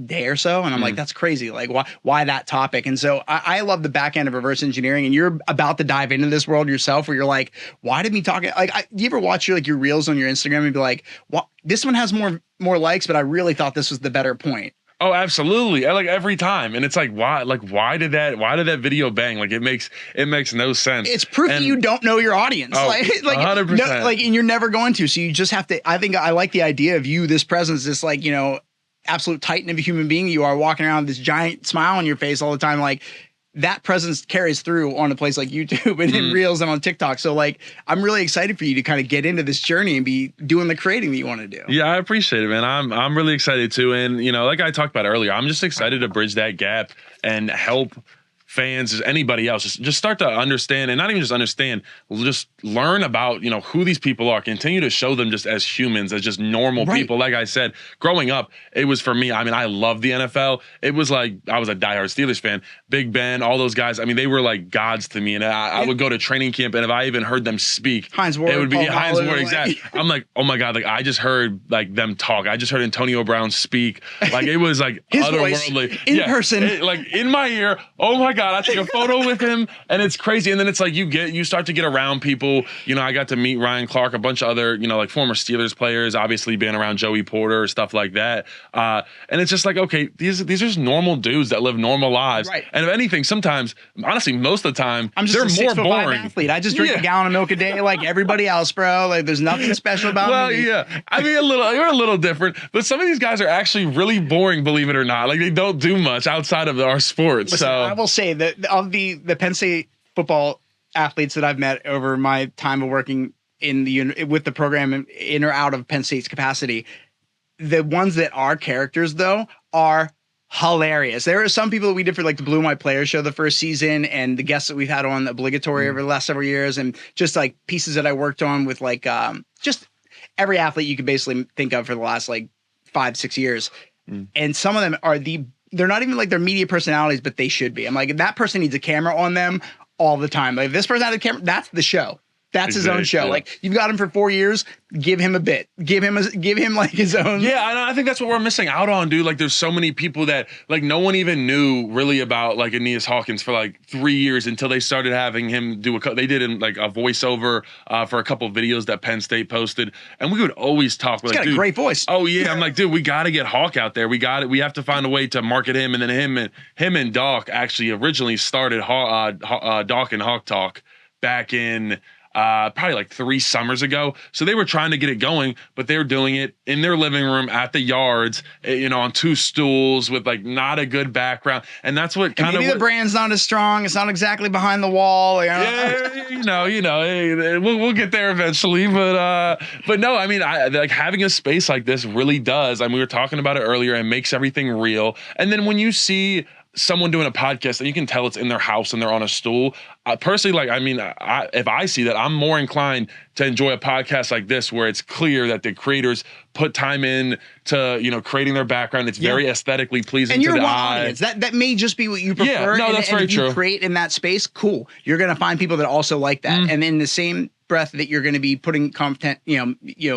day or so, and I'm like, that's crazy. Like, why that topic? And so I love the back end of reverse engineering, and you're about to dive into this world yourself, where you're like, why did me talking? Like, do you ever watch your reels on your Instagram and be like, well, this one has more likes, but I really thought this was the better point?
Oh, absolutely. Like every time. And it's like, why did that video bang? Like, it makes no sense.
It's proof that you don't know your audience.
Oh,
like
100%.
And you're never going to. So you just have to, I think I like the idea of you, this presence, this, like, absolute titan of a human being. You are walking around with this giant smile on your face all the time. Like, that presence carries through on a place like YouTube and in Reels and on TikTok. So, like, I'm really excited for you to kind of get into this journey and be doing the creating that you want to do.
Yeah, I appreciate it, man. I'm really excited too. And, like I talked about earlier, I'm just excited to bridge that gap and help fans, anybody else, just start to understand, and not even just understand, just learn about, who these people are, continue to show them just as humans, as just normal people. Like I said, growing up, it was for me, I mean, I love the NFL. It was like, I was a diehard Steelers fan. Big Ben, all those guys, I mean, they were like gods to me. And I would go to training camp, and if I even heard them speak,
Heinz Ward,
it would be Heinz Ward,
like,
exactly. I'm like, oh my God, like, I just heard like them talk. I just heard Antonio Brown speak. Like, it was like
his
otherworldly.
Voice in person.
Like, in my ear, oh my God, I take a photo with him, and it's crazy. And then it's like you start to get around people. I got to meet Ryan Clark, a bunch of other, like former Steelers players, obviously being around Joey Porter, stuff like that. And it's just like, okay, these are just normal dudes that live normal lives. Right. And if anything, sometimes, honestly, most of the time,
I'm just
they're
a
more boring.
Athlete. I just drink a gallon of milk a day like everybody else, bro. Like, there's nothing special about me.
Well, yeah. I mean, you're a little different, but some of these guys are actually really boring, believe it or not. Like, they don't do much outside of our sports.
Listen,
so
I will say that of the Penn State Football athletes that I've met over my time of working with the program in or out of Penn State's capacity, the ones that are characters though are hilarious. There are some people that we did for like the Blue My Player show the first season, and the guests that we've had on obligatory over the last several years, and just like pieces that I worked on with like just every athlete you could basically think of for the last like 5-6 years. And some of them are they're not even like their media personalities, but they should be. I'm like, that person needs a camera on them all the time. Like if this person had a camera, that's the show. That's his own show. Yeah. Like you've got him for 4 years, give him a bit, give him like his own.
Yeah. And I think that's what we're missing out on, dude. Like there's so many people that like no one even knew really about like Aeneas Hawkins for like 3 years until they started having him do they did like a voiceover for a couple of videos that Penn State posted. And we would always talk.
He's got a great voice.
Oh yeah. I'm like, dude, we got to get Hawk out there. We have to find a way to market him. And then him and Doc actually originally started Doc and Hawk Talk back in probably like 3 summers ago. So they were trying to get it going, but they were doing it in their living room at the yards, on 2 stools with like not a good background. And that's what kind of
maybe the brand's not as strong. It's not exactly behind the wall.
We'll get there eventually. But no, I mean, like having a space like this really does. I mean, we were talking about it earlier. It makes everything real. And then when you see someone doing a podcast and you can tell it's in their house and they're on a stool. Personally, like, I mean, if I see that, I'm more inclined to enjoy a podcast like this where it's clear that the creators put time in to, creating their background. It's very aesthetically pleasing to the eye.
Audience. That may just be what you prefer.
Yeah, no, that's very true.
If you create in that space, cool. You're going to find people that also like that. And in the same breath that you're going to be putting content,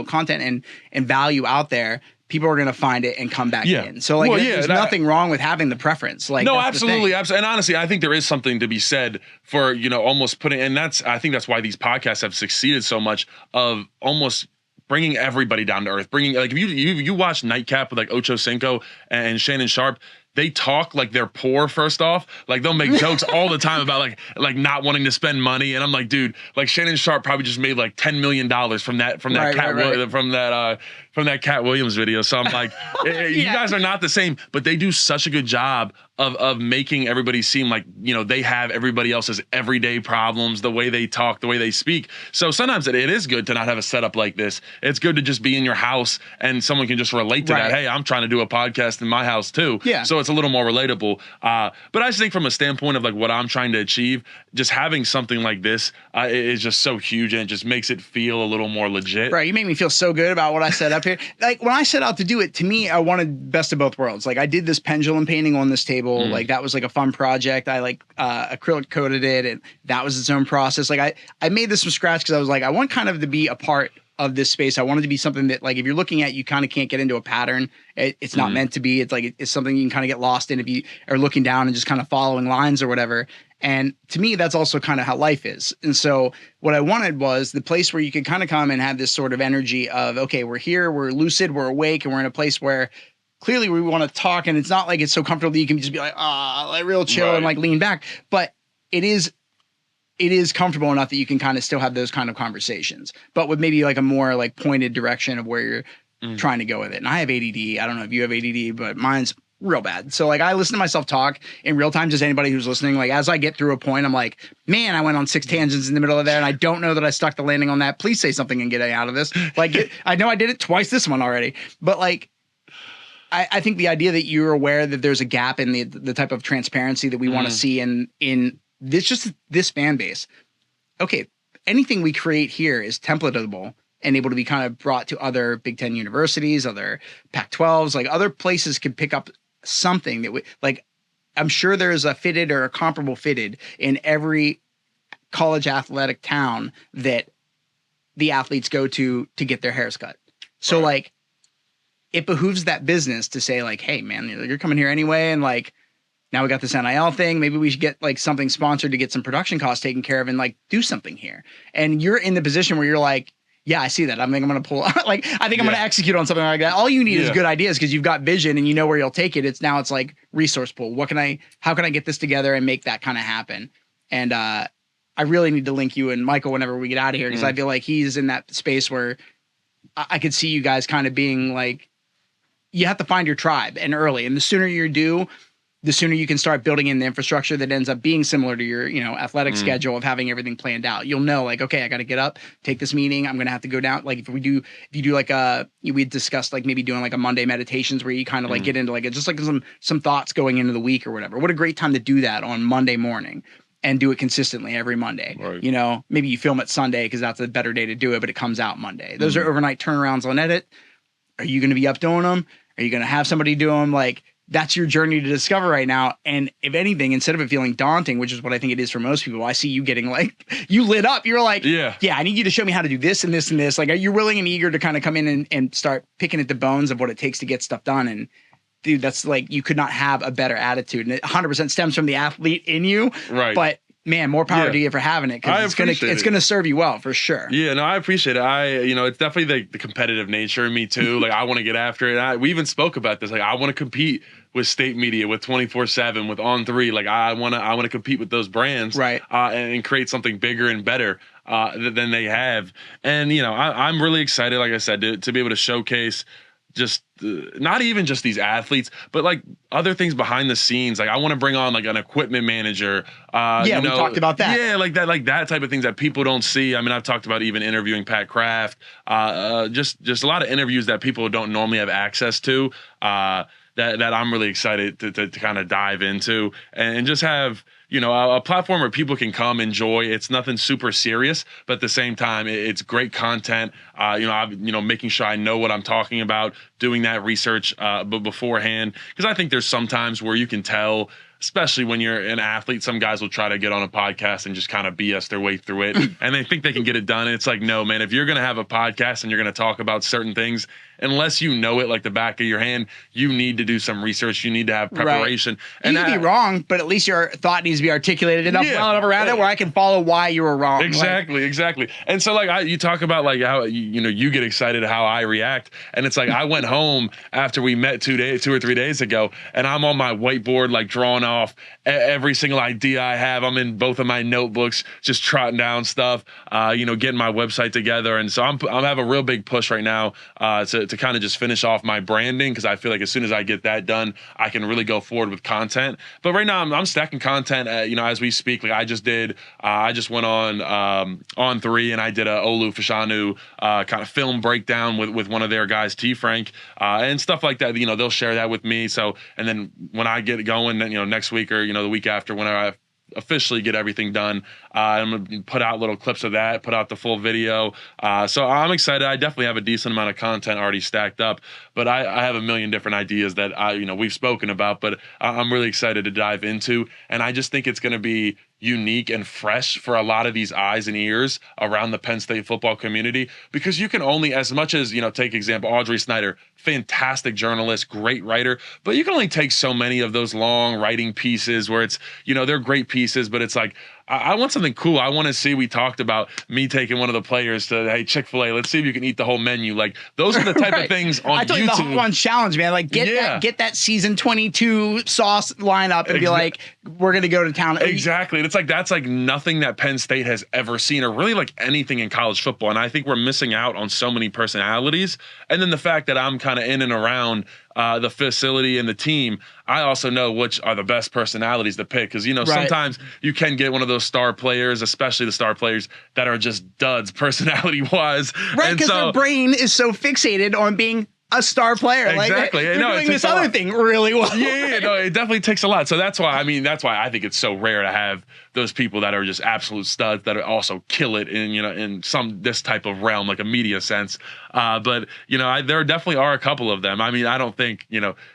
content and value out there, people are going to find it and come back in. So like, there's nothing wrong with having the preference. Like,
no, absolutely. Absolutely. And honestly, I think there is something to be said for, almost putting, and I think that's why these podcasts have succeeded so much, of almost bringing everybody down to earth, bringing, like, if you watch Nightcap with like Ocho Cinco and Shannon Sharp, they talk like they're poor. First off, like they'll make jokes all the time about like not wanting to spend money, and I'm like, dude, like Shannon Sharp probably just made like $10 million from that Cat Williams video. So I'm like, you guys are not the same, but they do such a good job of making everybody seem like, they have everybody else's everyday problems, the way they talk, the way they speak. So sometimes it is good to not have a setup like this. It's good to just be in your house and someone can just relate to that. Hey, I'm trying to do a podcast in my house too. Yeah. So it's a little more relatable. But I just think from a standpoint of like what I'm trying to achieve, just having something like this is just so huge, and it just makes it feel a little more legit.
Right. You make me feel so good about what I set up here. Like when I set out to do it, to me, I wanted best of both worlds. Like I did this pendulum painting on this table. Like that was like a fun project. I like acrylic coated it, and that was its own process. Like I made this from scratch because I was like, I want kind of to be a part of this space. I wanted to be something that, like, if you're looking at, you kind of can't get into a pattern. It's not meant to be. It's like, it's something you can kind of get lost in if you are looking down and just kind of following lines or whatever. And to me, that's also kind of how life is. And so what I wanted was the place where you could kind of come and have this sort of energy of, okay, we're here, we're lucid, we're awake, and we're in a place where clearly we want to talk. And it's not like it's so comfortable that you can just be like, like real chill and like lean back. But it is comfortable enough that you can kind of still have those kind of conversations, but with maybe like a more like pointed direction of where you're trying to go with it. And I have ADD. I don't know if you have ADD, but mine's real bad. So like I listen to myself talk in real time. Just anybody who's listening, like as I get through a point, I'm like, man, I went on 6 tangents in the middle of there, and I don't know that I stuck the landing on that. Please say something and get out of this. Like I know I did it twice this one already, but like I think the idea that you're aware that there's a gap in the type of transparency that we want to see in this fan base. Okay, anything we create here is templatable and able to be kind of brought to other Big Ten universities, other Pac-12s, like other places could pick up something that like, I'm sure there's a fitted or a comparable fitted in every college athletic town that the athletes go to get their hairs cut. So like, it behooves that business to say like, hey man, you're coming here anyway. And like, now we got this NIL thing. Maybe we should get like something sponsored to get some production costs taken care of and like do something here. And you're in the position where you're like, yeah, I see that. I think I'm going to pull like, I think I'm going to execute on something like that. All you need is good ideas because you've got vision and you know where you'll take it. It's like resource pool. How can I get this together and make that kind of happen? And I really need to link you and Michael whenever we get out of here, because I feel like he's in that space where I could see you guys kind of being like, you have to find your tribe and early. And the sooner you do, the sooner you can start building in the infrastructure that ends up being similar to your, athletic schedule of having everything planned out. You'll know, like, okay, I got to get up, take this meeting. I'm going to have to go down. Like if you do like we discussed like maybe doing like a Monday meditations where you kind of like get into like just like some thoughts going into the week or whatever. What a great time to do that on Monday morning. And do it consistently every Monday. Right. Maybe you film it Sunday because that's a better day to do it, but it comes out Monday. Those are overnight turnarounds on edit. Are you going to be up doing them? Are you going to have somebody do them? Like, that's your journey to discover right now. And if anything, instead of it feeling daunting, which is what I think it is for most people, I see you getting like, you lit up. You're like, yeah, I need you to show me how to do this and this and this. Like, are you willing and eager to kind of come in and start picking at the bones of what it takes to get stuff done? And dude, that's like, you could not have a better attitude. And it 100% stems from the athlete in you. Right. But man, more power to you for having it, because it's gonna serve you well for sure. Yeah, no, I appreciate it. It's definitely the competitive nature in me too. Like I want to get after it. We even spoke about this. Like I want to compete with State Media, with 24/7, with On3. Like I want to compete with those brands, right? And create something bigger and better than they have. And I'm really excited, like I said, to be able to showcase just not even just these athletes, but like other things behind the scenes. Like I want to bring on like an equipment manager. We talked about that. Yeah, like that type of things that people don't see. I mean, I've talked about even interviewing Pat Kraft. Just a lot of interviews that people don't normally have access to. That I'm really excited to kind of dive into and just have a platform where people can come enjoy. It's nothing super serious, but at the same time, it's great content. Making sure I know what I'm talking about, doing that research beforehand, because I think there's some times where you can tell, especially when you're an athlete, some guys will try to get on a podcast and just kind of BS their way through it, and they think they can get it done. And it's like, no, man, if you're going to have a podcast and you're going to talk about certain things, unless you know it like the back of your hand, you need to do some research. You need to have preparation. Right. And you can be wrong, but at least your thought needs to be articulated enough around it where I can follow why you were wrong. Exactly. And so like you talk about like how you get excited how I react, and it's like I went home after we met 2 or 3 days ago, and I'm on my whiteboard like drawing off every single idea I have. I'm in both of my notebooks just trotting down stuff, getting my website together. And so I'm having a real big push right now to kind of just finish off my branding, because I feel like as soon as I get that done, I can really go forward with content. But right now I'm stacking content as we speak. Like I just went on 3 and I did a Olu Fashanu kind of film breakdown with one of their guys, T Frank, and stuff like that. They'll share that with me. So, and then when I get going, next week or the week after, whenever I officially get everything done, I'm gonna put out little clips of that, put out the full video. So I'm excited. I definitely have a decent amount of content already stacked up, but I have a million different ideas that we've spoken about, but I'm really excited to dive into. And I just think it's going to be unique and fresh for a lot of these eyes and ears around the Penn State football community, because you can only, as much as, take example, Audrey Snyder, fantastic journalist, great writer, but you can only take so many of those long writing pieces where it's, they're great pieces, but it's like, I want something cool. I want to see, we talked about me taking one of the players to, hey, Chick-fil-A, let's see if you can eat the whole menu. Like, those are the type of things on YouTube. I told you the Hot One Challenge, man. Like, get that season 22 sauce lineup and be like, we're going to go to town. Exactly. And it's like, that's like nothing that Penn State has ever seen, or really like anything in college football. And I think we're missing out on so many personalities. And then the fact that I'm kind of in and around the facility and the team, I also know which are the best personalities to pick, because sometimes you can get one of those star players, especially the star players that are just duds personality wise, right? Because their brain is so fixated on being a star player. Exactly. Like, they're doing this other thing really well. No, it definitely takes a lot. So that's why I think it's so rare to have those people that are just absolute studs that are also kill it in this type of realm, like a media sense. But there definitely are a couple of them. I mean, I don't think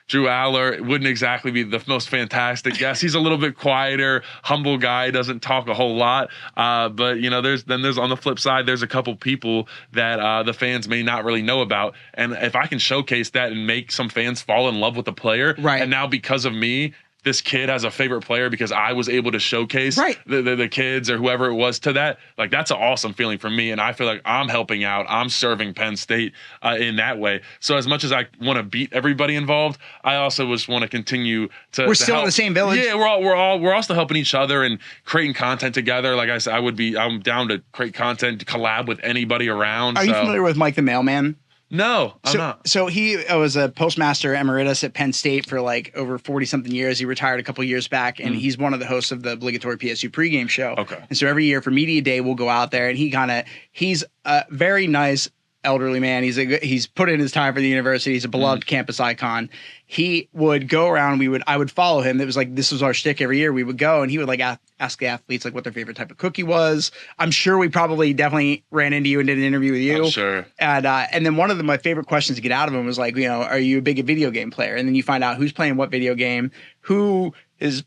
Drew Aller wouldn't exactly be the most fantastic guest. He's a little bit quieter, humble guy, doesn't talk a whole lot. But there's on the flip side, there's a couple people that the fans may not really know about, and if I can showcase that and make some fans fall in love with the player, right? And now because of me, this kid has a favorite player because I was able to showcase the kids or whoever it was to that. Like, that's an awesome feeling for me. And I feel like I'm helping out. I'm serving Penn State in that way. So as much as I want to beat everybody involved, I also just want to continue to We're still help. In the same village. Yeah, we're also helping each other and creating content together. Like I said, I'm down to create content, to collab with anybody around. Are you familiar with Mike the Mailman?
No, I'm not.
So he was a postmaster emeritus at Penn State for like over 40 something years. He retired a couple years back, and he's one of the hosts of the obligatory PSU pregame show.
Okay.
And so every year for media day, we'll go out there, and he's a very nice elderly man. He's put in his time for the university. He's a beloved campus icon. He would go around. I would follow him. It was like, this was our shtick every year. We would go, and he would like ask the athletes like what their favorite type of cookie was. I'm sure we probably definitely ran into you and did an interview with you.
I'm sure.
And then one of my favorite questions to get out of him was like, are you a big video game player? And then you find out who's playing what video game, who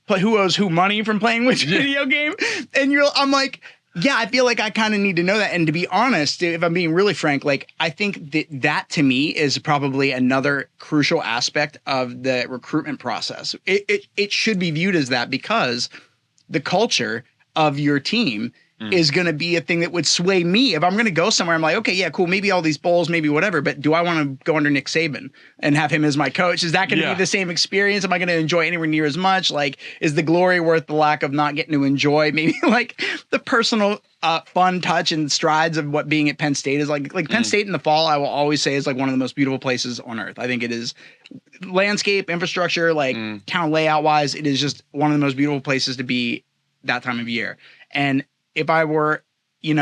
owes who money from playing which video game. And I'm like, yeah, I feel like I kind of need to know that. And to be honest, if I'm being really frank, like I think that to me is probably another crucial aspect of the recruitment process. It should be viewed as that, because the culture of your team is going to be a thing that would sway me. If I'm going to go somewhere, I'm like, okay, yeah, cool. Maybe all these bowls, maybe whatever. But do I want to go under Nick Saban and have him as my coach? Is that going to be the same experience? Am I going to enjoy anywhere near as much? Like, is the glory worth the lack of not getting to enjoy maybe like the personal fun touch and strides of what being at Penn State is like? Like Penn State in the fall, I will always say is like one of the most beautiful places on earth. I think it is landscape, infrastructure, like town layout wise. It is just one of the most beautiful places to be that time of year. And if I were, you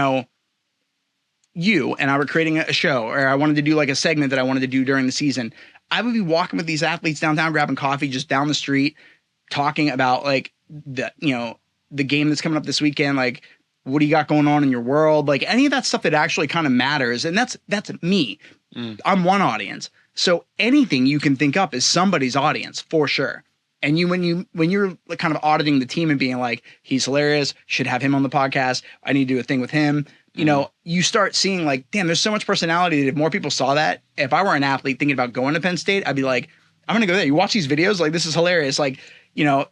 and I were creating a show, or I wanted to do like a segment that I wanted to do during the season, I would be walking with these athletes downtown, grabbing coffee just down the street, talking about like the game that's coming up this weekend. Like, what do you got going on in your world? Like any of that stuff that actually kind of matters. And that's me. I'm one audience. So anything you can think up is somebody's audience for sure. And when you're kind of auditing the team and being like, he's hilarious, should have him on the podcast, I need to do a thing with him, you start seeing like, damn, there's so much personality that if more people saw that, if I were an athlete thinking about going to Penn State, I'd be like, I'm gonna go there. You watch these videos, like this is hilarious, like, and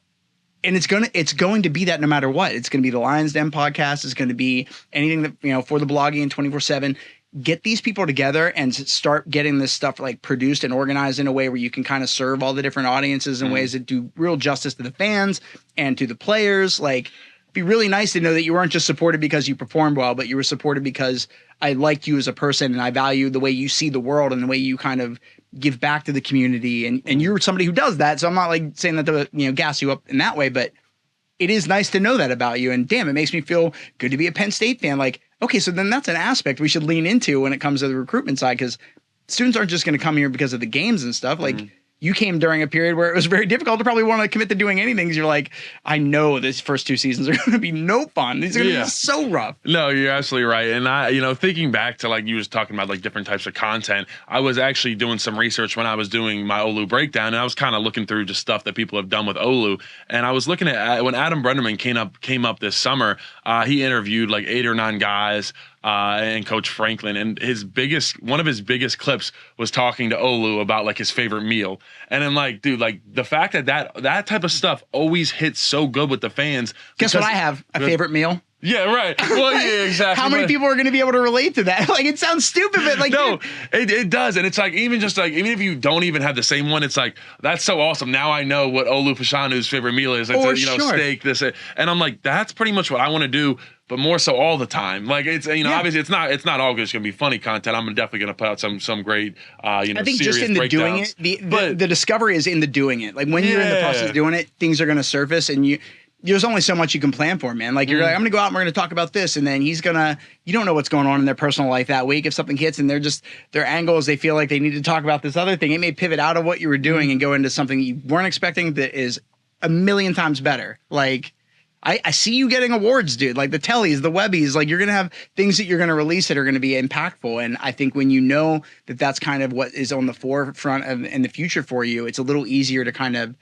it's going to be that no matter what. It's going to be the Lions Den podcast. It's going to be anything that for the blogging and 24/7. Get these people together and start getting this stuff like produced and organized in a way where you can kind of serve all the different audiences in ways that do real justice to the fans and to the players. Like, it'd be really nice to know that you weren't just supported because you performed well, but you were supported because I liked you as a person and I value the way you see the world and the way you kind of give back to the community. And you're somebody who does that. So I'm not like saying that to, gas you up in that way, but it is nice to know that about you. And damn, it makes me feel good to be a Penn State fan. Like, okay, so then that's an aspect we should lean into when it comes to the recruitment side, because students aren't just going to come here because of the games and stuff. Like, you came during a period where it was very difficult to probably want to commit to doing anything, because you're like, I know these first 2 seasons are going to be no fun. These are going to be so rough.
No, you're absolutely right. And I, thinking back to like you was talking about like different types of content, I was actually doing some research when I was doing my Olu breakdown, and I was kind of looking through just stuff that people have done with Olu. And I was looking at when Adam Brenneman came up this summer, he interviewed like 8 or 9 guys. And Coach Franklin, and one of his biggest clips was talking to Olu about like his favorite meal. And then like, dude, like the fact that type of stuff always hits so good with the fans.
Guess what I have? A favorite meal?
Yeah, right. Well, yeah, exactly.
How many people are going to be able to relate to that? Like, it sounds stupid, but like,
no, it does. And it's like, even if you don't even have the same one, it's like, that's so awesome. Now I know what Olu Fashanu's favorite meal is. It's steak, this, and I'm like, that's pretty much what I want to do, but more so all the time. Like, it's, obviously it's not all good. It's going to be funny content. I'm definitely going to put out some great, I think
just in the doing it, the discovery is in the doing it. Like, when you're in the process of doing it, things are going to surface, and there's only so much you can plan for, man. Like, you're like, I'm going to go out and we're going to talk about this. And then you don't know what's going on in their personal life that week. If something hits and their angles, they feel like they need to talk about this other thing, it may pivot out of what you were doing and go into something you weren't expecting that is a million times better. Like, I see you getting awards, dude, like the Tellys, the Webbies, like you're going to have things that you're going to release that are going to be impactful. And I think when you know that that's kind of what is on the forefront in the future for you, it's a little easier to kind of,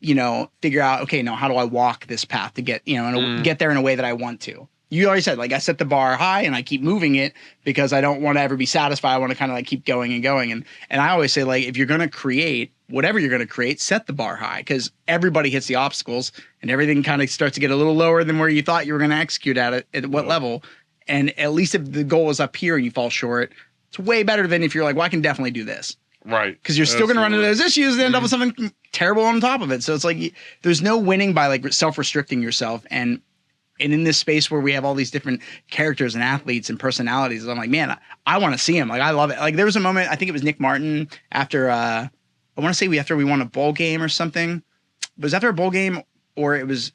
figure out, okay, now how do I walk this path to get, get there in a way that I want to. You already said, like, I set the bar high and I keep moving it because I don't want to ever be satisfied. I want to kind of like keep going and going. And I always say, like, if you're going to create whatever you're going to create, set the bar high, because everybody hits the obstacles and everything kind of starts to get a little lower than where you thought you were going to execute at what level. And at least if the goal is up here and you fall short, it's way better than if you're like, well, I can definitely do this.
Right.
Because you're still going to run into those issues and end up with something terrible on top of it. So it's like, there's no winning by like self-restricting yourself. And in this space where we have all these different characters and athletes and personalities, I'm like, man, I want to see him. Like, I love it. Like, there was a moment, I think it was Nick Martin after, I want to say after we won a bowl game or something. It was after a bowl game, or it was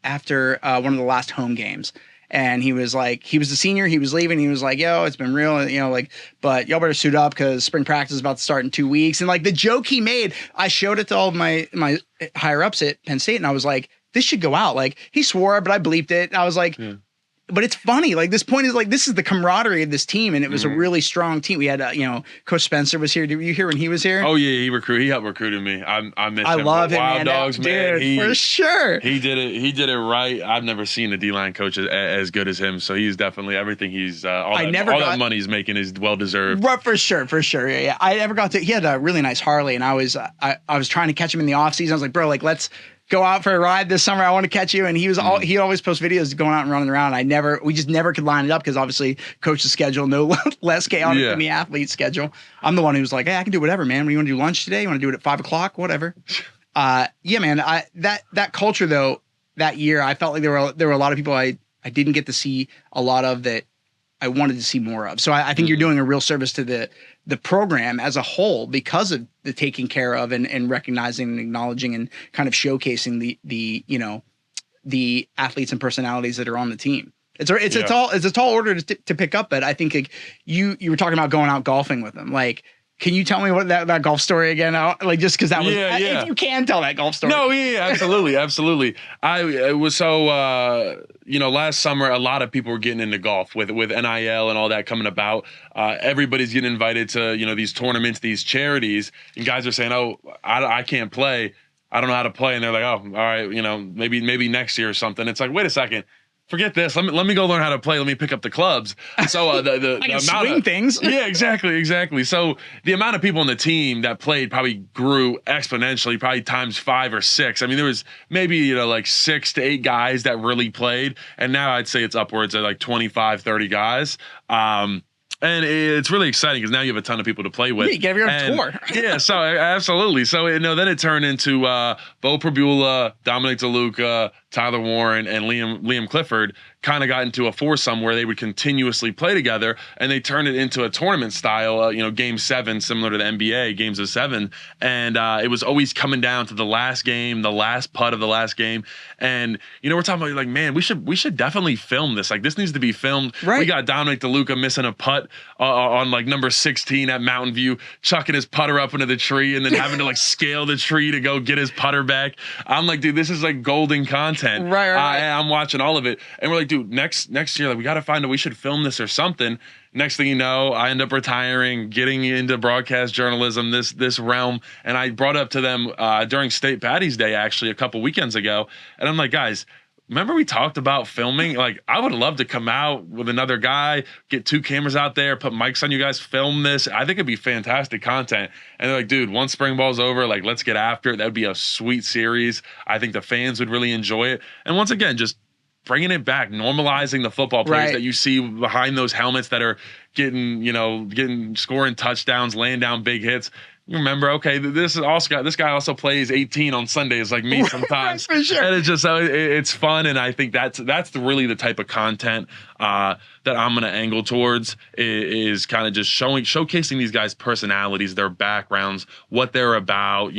after one of the last home games. And he was like, he was the senior, he was leaving. He was like, yo, it's been real, you know, like, but y'all better suit up because spring practice is about to start in 2 weeks. And like the joke he made, I showed it to all of my higher ups at Penn State. And I was like, this should go out. Like, he swore, but I bleeped it. I was like, but it's funny. Like, this point is like, this is the camaraderie of this team. And it was a really strong team. We had, you know, Coach Spencer was here. Did you hear when he was here?
Oh yeah. He helped recruited me. I miss him.
I love him,
Wild
man.
Dogs, man.
Dude, for sure.
He did it right. I've never seen a D-line coach as good as him. So he's definitely everything he's, all that money he's making is well-deserved.
For sure. Yeah. I never got to, he had a really nice Harley, and I was trying to catch him in the off season. I was like, bro, like, let's go out for a ride this summer. I want to catch you. And he always posts videos going out and running around. We just never could line it up because obviously coach's schedule, no less chaotic than the athlete's schedule. I'm the one who was like, hey, I can do whatever, man. When you want to do lunch today? You want to do it at 5:00? Whatever. Yeah, man. That culture though, that year, I felt like there were a lot of people I didn't get to see a lot of that I wanted to see more of. So I think you're doing a real service to the program as a whole because of the taking care of and recognizing and acknowledging and kind of showcasing the athletes and personalities that are on the team. It's a tall order to pick up, but I think like you were talking about going out golfing with them. Like, can you tell me what that golf story again? Like, just because that was, if you can tell that golf story.
No, absolutely. I was so, last summer, a lot of people were getting into golf with NIL and all that coming about. Everybody's getting invited to, these tournaments, these charities, and guys are saying, oh, I can't play. I don't know how to play. And they're like, oh, all right, maybe next year or something. It's like, wait a second. Forget this. Let me go learn how to play. Let me pick up the clubs. So the
amount swing things.
Yeah, exactly. So the amount of people on the team that played probably grew exponentially, probably times 5 or 6. I mean, there was maybe like 6 to 8 guys that really played, and now I'd say it's upwards of like 25, 30 guys. And it's really exciting because now you have a ton of people to play with.
Yeah, you get your own tour.
Yeah, so absolutely. So then it turned into Bo Prabula, Dominic DeLuca, Tyler Warren, and Liam Clifford kind of got into a foursome where they would continuously play together, and they turned it into a tournament style, game 7, similar to the NBA, games of 7. And it was always coming down to the last game, the last putt of the last game. And, we're talking about like, man, we should definitely film this. Like, this needs to be filmed.
Right.
We got Dominic DeLuca missing a putt on like number 16 at Mountain View, chucking his putter up into the tree and then having to like scale the tree to go get his putter back. I'm like, dude, this is like golden content.
Right.
I'm watching all of it. And we're like, dude, next year, like, we got to we should film this or something. Next thing you know, I end up retiring, getting into broadcast journalism, this realm. And I brought it up to them during State Patty's Day, actually, a couple weekends ago. And I'm like, guys, remember we talked about filming? Like, I would love to come out with another guy, get 2 cameras out there, put mics on you guys, film this. I think it'd be fantastic content. And they're like, dude, once spring ball's over, like, let's get after it. That would be a sweet series. I think the fans would really enjoy it. And once again, just bringing it back, normalizing the football players that you see behind those helmets that are scoring touchdowns, laying down big hits. You remember, okay, this guy also plays 18 on Sundays like me sometimes.
For sure.
And it's just it's fun, and I think that's really the type of content that I'm going to angle towards is kind of just showcasing these guys' personalities, their backgrounds, what they're about.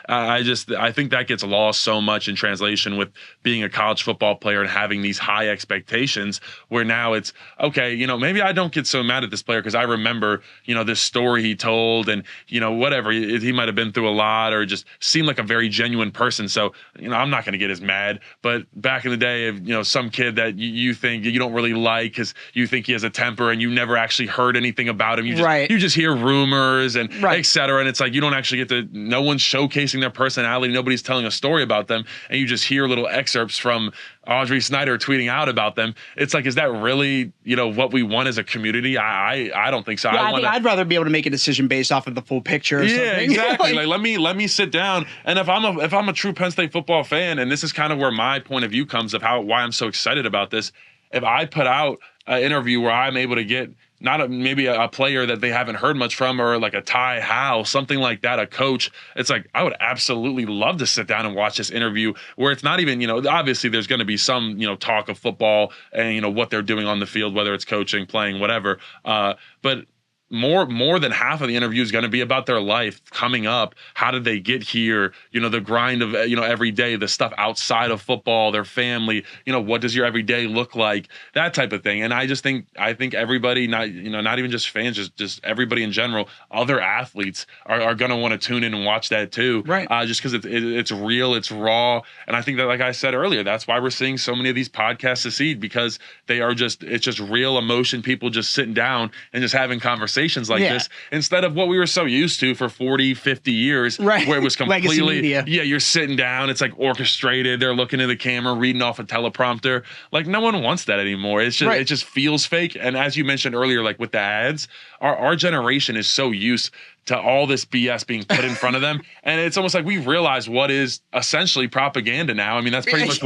I think that gets lost so much in translation with being a college football player and having these high expectations. Where now it's okay, maybe I don't get so mad at this player because I remember this story he told, and whatever, he might have been through a lot or just seemed like a very genuine person. So I'm not going to get as mad. But back in the day, if some kid that you think you don't really like because you think he has a temper and you never actually heard anything about him. You just hear rumors and et cetera. And it's like, you don't actually get no one's showcasing their personality. Nobody's telling a story about them. And you just hear little excerpts from Audrey Snyder tweeting out about them. It's like, is that really, what we want as a community? I don't think so.
Yeah, I'd rather be able to make a decision based off of the full picture.
Yeah, exactly. like let me sit down. And if I'm a true Penn State football fan, and this is kind of where my point of view comes of why I'm so excited about this. If I put out an interview where I'm able to get maybe a player that they haven't heard much from, or like a Ty Howe, something like that, a coach. It's like, I would absolutely love to sit down and watch this interview where it's not even, obviously there's going to be some, talk of football and, what they're doing on the field, whether it's coaching, playing, whatever. But more than half of the interview is going to be about their life coming up. How did they get here? The grind of, every day, the stuff outside of football, their family, what does your everyday look like? That type of thing. And I think everybody, not even just fans, just everybody in general, other athletes are going to want to tune in and watch that too.
Right.
Just because it's real, it's raw. And I think that, like I said earlier, that's why we're seeing so many of these podcasts succeed, because it's just real emotion, people just sitting down and just having conversations like this, instead of what we were so used to for 40, 50 years,
right,
where it was completely,
yeah,
you're sitting down, it's like orchestrated, they're looking at the camera, reading off a teleprompter. Like, no one wants that anymore. It's just, It just feels fake. And as you mentioned earlier, like with the ads, our generation is so used to all this BS being put in front of them. And it's almost like we realize what is essentially propaganda now. I mean, that's pretty much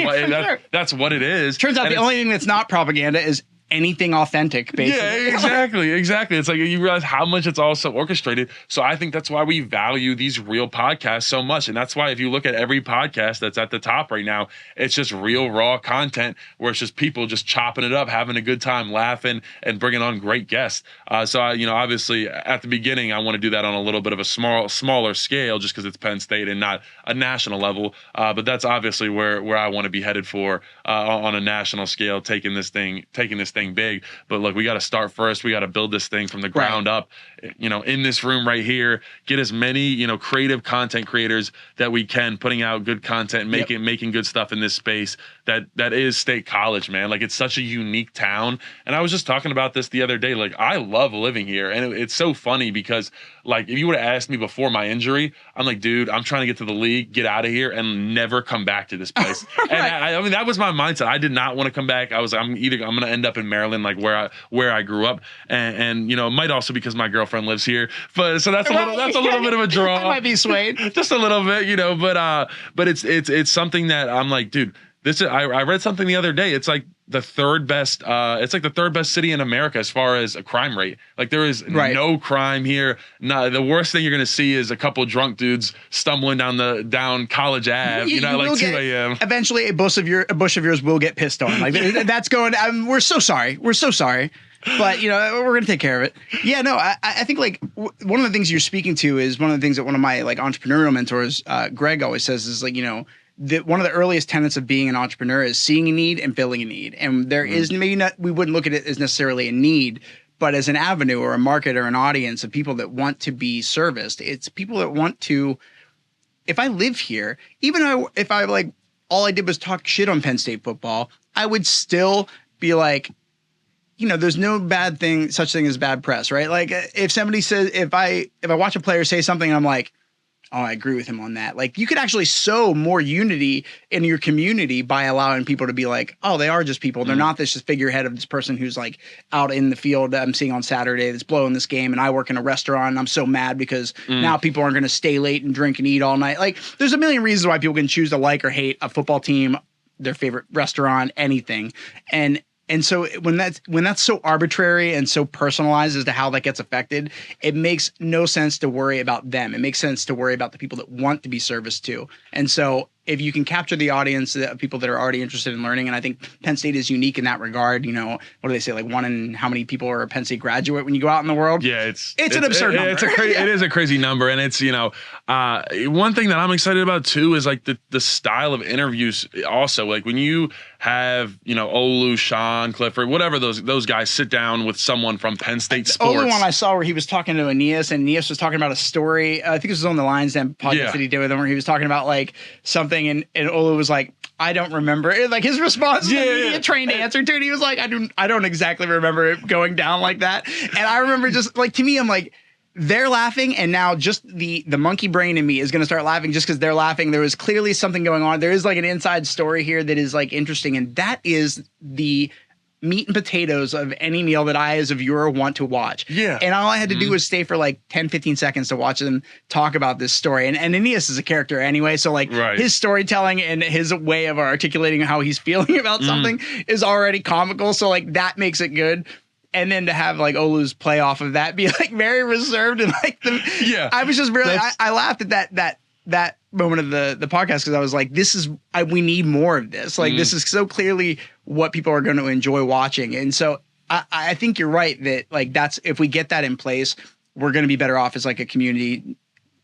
that's what it is.
Turns out the only thing that's not propaganda is anything authentic, basically.
Yeah, exactly. It's like you realize how much it's all so orchestrated. So I think that's why we value these real podcasts so much. And that's why if you look at every podcast that's at the top right now, it's just real, raw content where it's just people just chopping it up, having a good time, laughing, and bringing on great guests. So obviously at the beginning, I want to do that on a little bit of a smaller scale, just because it's Penn State and not a national level. But that's obviously where I want to be headed for on a national scale, taking this thing big. But look, we got to start first. We got to build this thing from the ground up, in this room right here, get as many, creative content creators that we can, putting out good content, making good stuff in this space that is State College, man. Like, it's such a unique town. And I was just talking about this the other day. Like, I love living here. And it's so funny because, like, if you would have asked me before my injury, I'm like, dude, I'm trying to get to the league, get out of here, and never come back to this place. Right. And I mean, that was my mindset. I did not want to come back. I'm going to end up in Maryland, like where I grew up. And it might also because my girlfriend lives here. But so that's a little bit of a draw.
I might be swayed.
Just a little bit, but it's something that I'm like, dude, I read something the other day. It's like the third best. It's like the third best city in America as far as a crime rate. Like, there is no crime here. No, the worst thing you're gonna see is a couple drunk dudes stumbling down College Ave. Like 2 a.m.
Eventually, a bush of yours will get pissed on. Like, that's going. We're so sorry. We're so sorry. But we're gonna take care of it. Yeah, no, I think like one of the things you're speaking to is one of the things that one of my like entrepreneurial mentors, Greg, always says is like that one of the earliest tenets of being an entrepreneur is seeing a need and filling a need. And there is maybe not, we wouldn't look at it as necessarily a need, but as an avenue or a market or an audience of people that want to be serviced. It's people that want to, if I live here, even if I like, all I did was talk shit on Penn State football, I would still be like, there's no such thing as bad press, right? Like, if somebody says, if I watch a player say something and I'm like, oh, I agree with him on that. Like, you could actually sow more unity in your community by allowing people to be like, oh, they are just people. They're not this just figurehead of this person who's like out in the field that I'm seeing on Saturday that's blowing this game. And I work in a restaurant and I'm so mad because now people aren't going to stay late and drink and eat all night. Like, there's a million reasons why people can choose to like or hate a football team, their favorite restaurant, anything. And so when that's so arbitrary and so personalized as to how that gets affected, it makes no sense to worry about them. It makes sense to worry about the people that want to be serviced to. And so if you can capture the audience of people that are already interested in learning, and I think Penn State is unique in that regard. What do they say? Like, one in how many people are a Penn State graduate when you go out in the world?
Yeah,
it's an absurd number.
It is a crazy number, and it's one thing that I'm excited about too is like the style of interviews. Also, like when you have Olu, Sean, Clifford, whatever those guys sit down with someone from Penn State sports.
The only one I saw where he was talking to Aeneas, and Aeneas was talking about a story. I think it was on the Lions Den podcast that he did with him, where he was talking about like something. And Olu was like, I don't remember it. Like, his response, the media trained answer to it. He was like, I don't exactly remember it going down like that. And I remember just like, to me, I'm like, they're laughing, and now just the monkey brain in me is going to start laughing just because they're laughing. There was clearly something going on. There is like an inside story here that is like interesting, and that is the meat and potatoes of any meal that I, as a viewer, want to watch.
Yeah.
And all I had to do was stay for like 10, 15 seconds to watch them talk about this story. And Aeneas is a character anyway. So like his storytelling and his way of articulating how he's feeling about something is already comical. So like that makes it good. and then to have like Olu's play off of that be like very reserved and like I was just really I laughed at that moment of the podcast because I was like, we need more of this. Like this is so clearly what people are going to enjoy watching. And so I think you're right that like if we get that in place, we're going to be better off as like a community.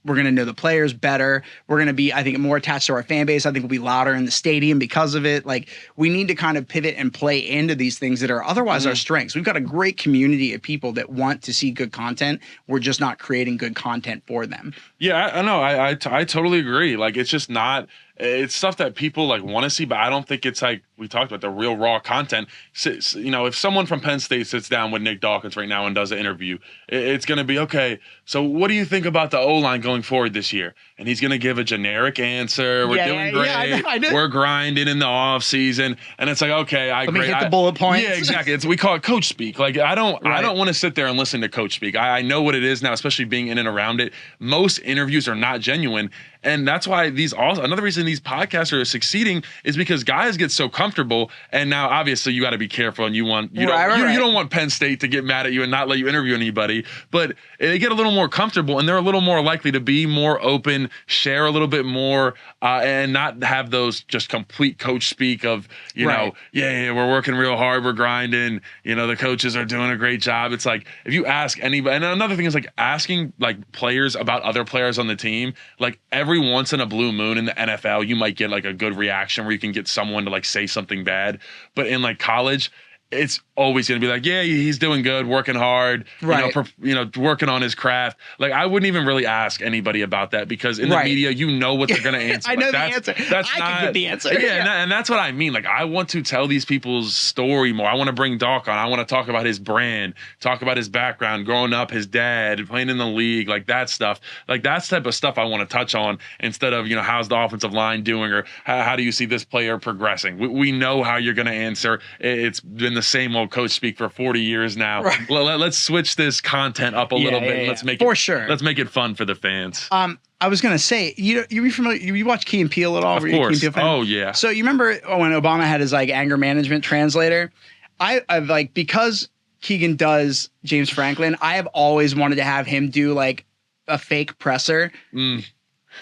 We're going to know the players better. We're going to be, I think, more attached to our fan base. I think we'll be louder in the stadium because of it. Like we need to kind of pivot and play into these things that are otherwise our strengths. We've got a great community of people that want to see good content. We're just not creating good content for them.
Yeah, I know. I totally agree. Like it's just not. It's stuff that people like want to see, but I don't think it's like we talked about the real raw content. So, you know, if someone from Penn State sits down with Nick Dawkins right now and does an interview, it's going to be, okay, so what do you think about the O-line going forward this year? And he's going to give a generic answer. We're doing great. Yeah, I know. We're grinding in the off season. And it's like, okay,
Let me hit the bullet points.
Yeah, exactly. We call it coach speak. Like I don't want to sit there and listen to coach speak. I know what it is now, especially being in and around it. Most interviews are not genuine. And that's why another reason these podcasts are succeeding is because guys get so comfortable. And now obviously you got to be careful and you don't want Penn State to get mad at you and not let you interview anybody, but they get a little more comfortable and they're a little more likely to be more open, share a little bit more, and not have those just complete coach speak of, you know, yeah, we're working real hard, we're grinding, you know, the coaches are doing a great job. It's like, if you ask anybody, and another thing is like asking like players about other players on the team, like every once in a blue moon in the NFL, you might get like a good reaction where you can get someone to like say something bad. But in like college, it's always going to be like, yeah, he's doing good, working hard, you know, working on his craft. Like I wouldn't even really ask anybody about that because in the media, you know what they're going to answer.
I know the answer. I can get the answer.
Yeah, and that's what I mean. Like I want to tell these people's story more. I want to bring Doc on. I want to talk about his brand, talk about his background, growing up, his dad, playing in the league, like that stuff. Like that's the type of stuff I want to touch on instead of, you know, how's the offensive line doing or how do you see this player progressing? We know how you're going to answer. It's been the same old coach speak for 40 years now. Right. Let's switch this content up a little bit. And let's make let's make it fun for the fans.
I was gonna say, you familiar? You watch Key and Peele at all?
Of course. Oh yeah.
So you remember when Obama had his like anger management translator? I've like, because Keegan does James Franklin, I have always wanted to have him do like a fake presser.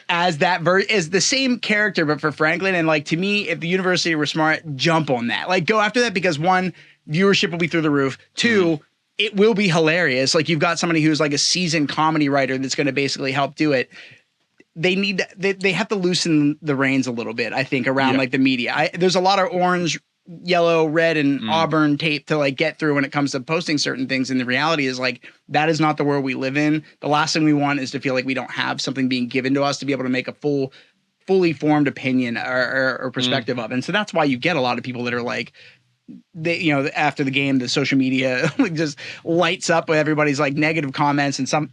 As that is the same character, but for Franklin. And like, to me, if the university were smart, jump on that. Like, go after that because one, viewership will be through the roof. Two, it will be hilarious. Like, you've got somebody who's like a seasoned comedy writer that's going to basically help do it. They have to loosen the reins a little bit, I think, around like the media. There's a lot of orange, yellow, red, and auburn tape to like get through when it comes to posting certain things. And the reality is like, that is not the world we live in. The last thing we want is to feel like we don't have something being given to us to be able to make a fully formed opinion or perspective of. And so that's why you get a lot of people that are like, after the game, the social media just lights up with everybody's like negative comments and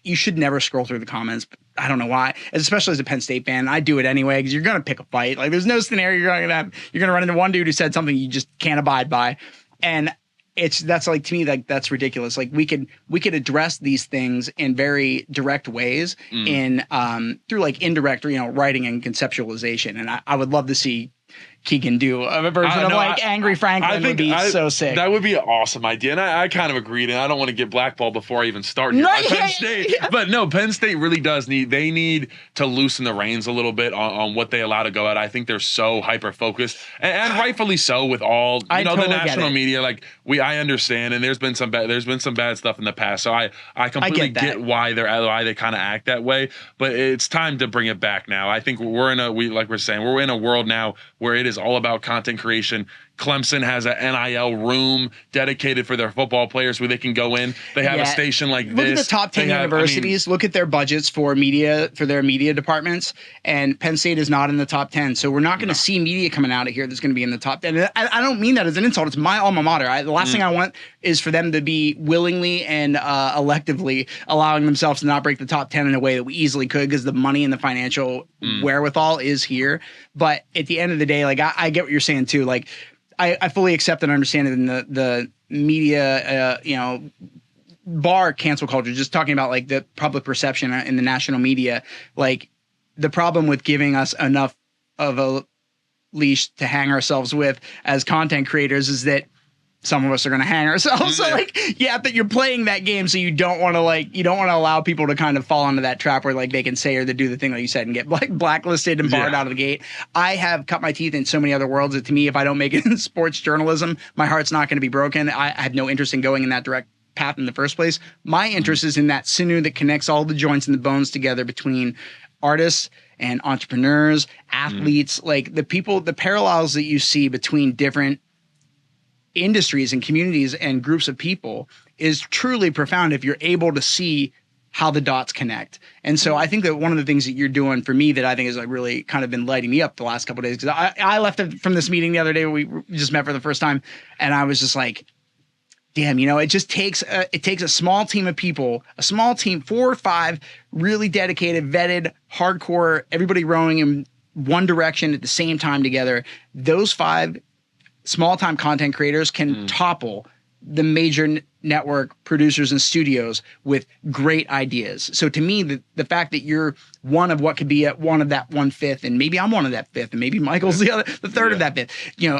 you should never scroll through the comments. I don't know why, especially as a Penn State fan. I do it anyway because you're going to pick a fight. Like there's no scenario you're going to run into one dude who said something you just can't abide by. And that's like, to me, like that's ridiculous. Like we could address these things in very direct ways through like indirect, writing and conceptualization. And I would love to see Keegan do a version of Angry Franklin. Would be so sick.
That would be an awesome idea. And I kind of agreed. And I don't want to get blackballed before I even start here by Penn State. Yeah. But no, Penn State really does need to loosen the reins a little bit on what they allow to go at. I think they're so hyper focused and rightfully so with all the national media. Like I understand, and there's been some bad stuff in the past. So I completely get why they kind of act that way. But it's time to bring it back now. I think we're in a world now where it is all about content creation. Clemson has an NIL room dedicated for their football players where they can go in. They have a station like this.
Look at the top 10 universities. Look at their budgets for their media departments. And Penn State is not in the top 10. So we're not going to see media coming out of here that's going to be in the top 10. I don't mean that as an insult. It's my alma mater. The last thing I want is for them to be willingly and electively allowing themselves to not break the top 10 in a way that we easily could because the money and the financial wherewithal is here. But at the end of the day, like I get what you're saying too. Like, I fully accept and understand it in the media, bar cancel culture, just talking about like the public perception in the national media. Like the problem with giving us enough of a leash to hang ourselves with as content creators is that some of us are going to hang ourselves. So like, yeah, that you're playing that game. So you don't want to allow people to kind of fall into that trap where like they can say or they do the thing like you said and get like blacklisted and barred out of the gate. I have cut my teeth in so many other worlds that to me, if I don't make it in sports journalism, my heart's not going to be broken. I have no interest in going in that direct path in the first place. My interest is in that sinew that connects all the joints and the bones together between artists and entrepreneurs, athletes, like the people, the parallels that you see between different industries and communities and groups of people is truly profound if you're able to see how the dots connect. And so I think that one of the things that you're doing for me that I think has like really kind of been lighting me up the last couple of days, because I left from this meeting the other day, we just met for the first time, and I was just like, damn, it just takes a small team of people, a small team, 4 or 5 really dedicated, vetted, hardcore, everybody rowing in one direction at the same time together. Those 5 small-time content creators can topple the major network producers and studios with great ideas. So to me, the fact that you're one of what could be one of that 1/5, and maybe I'm one of that 5th, and maybe Michael's the third of that 5th.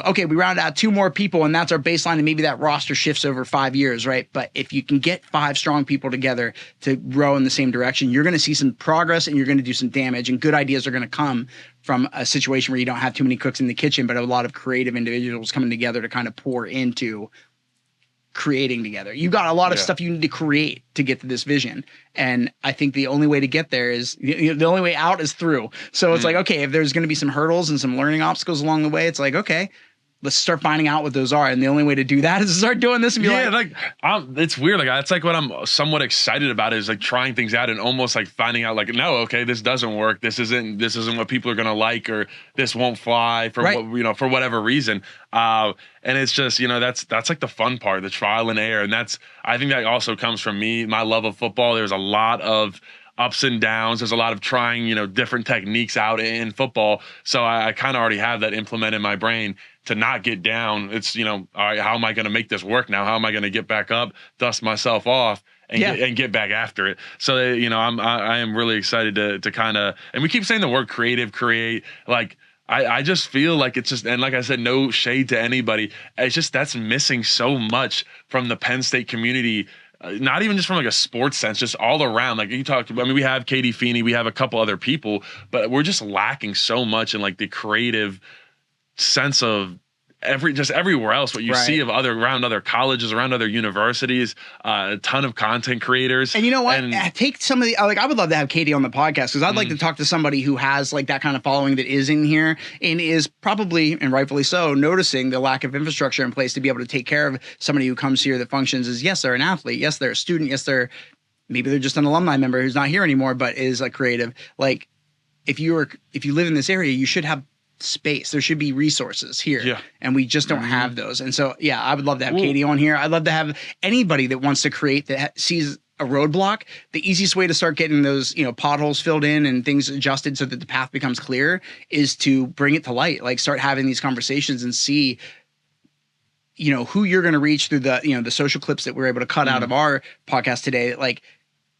Okay, we round out 2 more people, and that's our baseline, and maybe that roster shifts over 5 years, right? But if you can get 5 strong people together to row in the same direction, you're going to see some progress, and you're going to do some damage, and good ideas are going to come from a situation where you don't have too many cooks in the kitchen, but a lot of creative individuals coming together to kind of pour into creating together. You've got a lot of stuff you need to create to get to this vision. And I think the only way to get there is the only way out is through. So it's like, okay, if there's going to be some hurdles and some learning obstacles along the way, it's like, okay, let's start finding out what those are. And the only way to do that is to start doing this and be
it's weird. Like, that's like what I'm somewhat excited about is like trying things out and almost like finding out like, no, okay, this doesn't work. This isn't what people are going to like, or this won't fly for for whatever reason. And it's just, that's like the fun part, the trial and error. And I think that also comes from me, my love of football. There's a lot of ups and downs. There's a lot of trying, different techniques out in football. So I kind of already have that implemented in my brain to not get down. It's, all right, how am I going to make this work now? How am I going to get back up, dust myself off, and get back after it? So, I am really excited to kind of, and we keep saying the word create, like, I just feel like it's just, and like I said, no shade to anybody. It's just, that's missing so much from the Penn State community. Not even just from like a sports sense, just all around. Like you talked about, we have Katie Feeney, we have a couple other people, but we're just lacking so much in like the creative sense of everywhere else, what you see of around other colleges, around other universities, a ton of content creators.
And you know what? Take some of the, I would love to have Katie on the podcast, because I'd like to talk to somebody who has like that kind of following that is in here and is probably, and rightfully so, noticing the lack of infrastructure in place to be able to take care of somebody who comes here that functions as, yes, they're an athlete, yes, they're a student, yes, maybe they're just an alumni member who's not here anymore, but is a creative. Like, if you live in this area, you should have space. There should be resources here, and we just don't have those. And so, I would love to have Katie on here. I'd love to have anybody that wants to create, that sees a roadblock. The easiest way to start getting those, potholes filled in and things adjusted so that the path becomes clear is to bring it to light. Like, start having these conversations and see, who you're going to reach through the, the social clips that we're able to cut out of our podcast today. Like,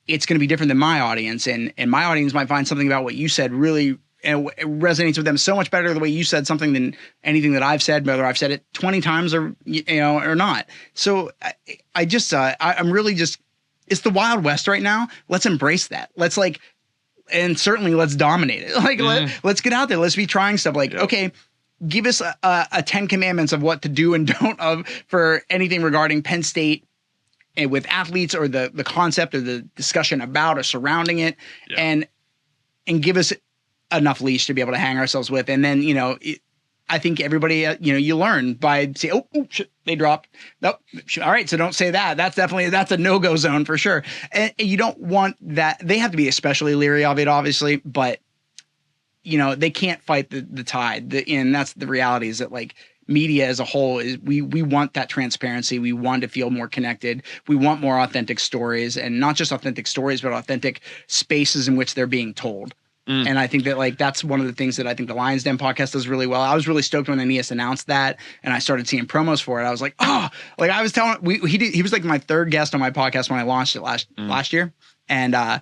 it's going to be different than my audience, and my audience might find something about what you said really, and it resonates with them so much better the way you said something than anything that I've said, whether I've said it 20 times or or not. So I'm really just, it's the Wild West right now. Let's embrace that. Let's and certainly let's dominate it. Let's get out there. Let's be trying stuff. Okay, give us a 10 commandments of what to do and don't of for anything regarding Penn State and with athletes, or the concept or the discussion about or surrounding it, and give us enough leash to be able to hang ourselves with. And then, I think everybody, you learn by say, oh shit, they dropped. Nope. All right. So don't say that. That's a no-go zone for sure. And you don't want that. They have to be especially leery of it, obviously, but they can't fight the tide. And that's the reality, is that like media as a whole is we want that transparency. We want to feel more connected. We want more authentic stories, and not just authentic stories, but authentic spaces in which they're being told. And I think that that's one of the things that I think the Lions Den podcast does really well. I was really stoked when Aeneas announced that, and I started seeing promos for it. I was like, I was telling he was like my 3rd guest on my podcast when I launched it last year, and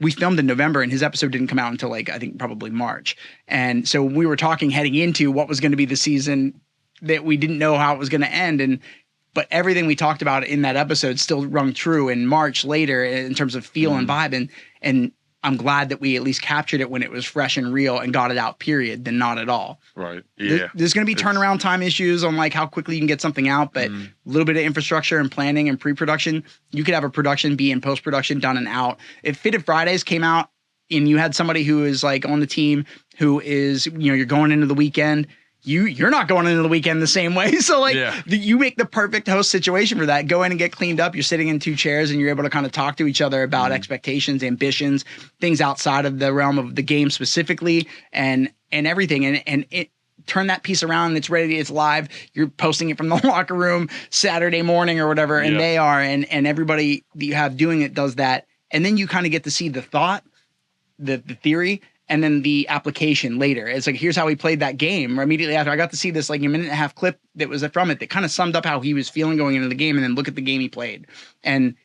we filmed in November, and his episode didn't come out until I think probably March. And so we were talking heading into what was going to be the season that we didn't know how it was going to end, and but everything we talked about in that episode still rung true in March later in terms of feel and vibe. And I'm glad that we at least captured it when it was fresh and real and got it out, period, than not at all.
Right. Yeah.
There's going to be turnaround time issues on like how quickly you can get something out, but a little bit of infrastructure and planning and pre-production, you could have a production be in post-production done and out. If Fitted Fridays came out and you had somebody who is like on the team who is, you're going into the weekend, you're not going into the weekend the same way. So like you make the perfect host situation for that. Go in and get cleaned up. You're sitting in two chairs and you're able to kind of talk to each other about expectations, ambitions, things outside of the realm of the game specifically and everything. And it turn that piece around. It's ready. It's live. You're posting it from the locker room Saturday morning or whatever. And they are, and everybody that you have doing it does that. And then you kind of get to see the thought, the theory, and then the application later. It's like, here's how he played that game. Or immediately after, I got to see this like a minute and a half clip that was from it that kind of summed up how he was feeling going into the game, and then look at the game he played. And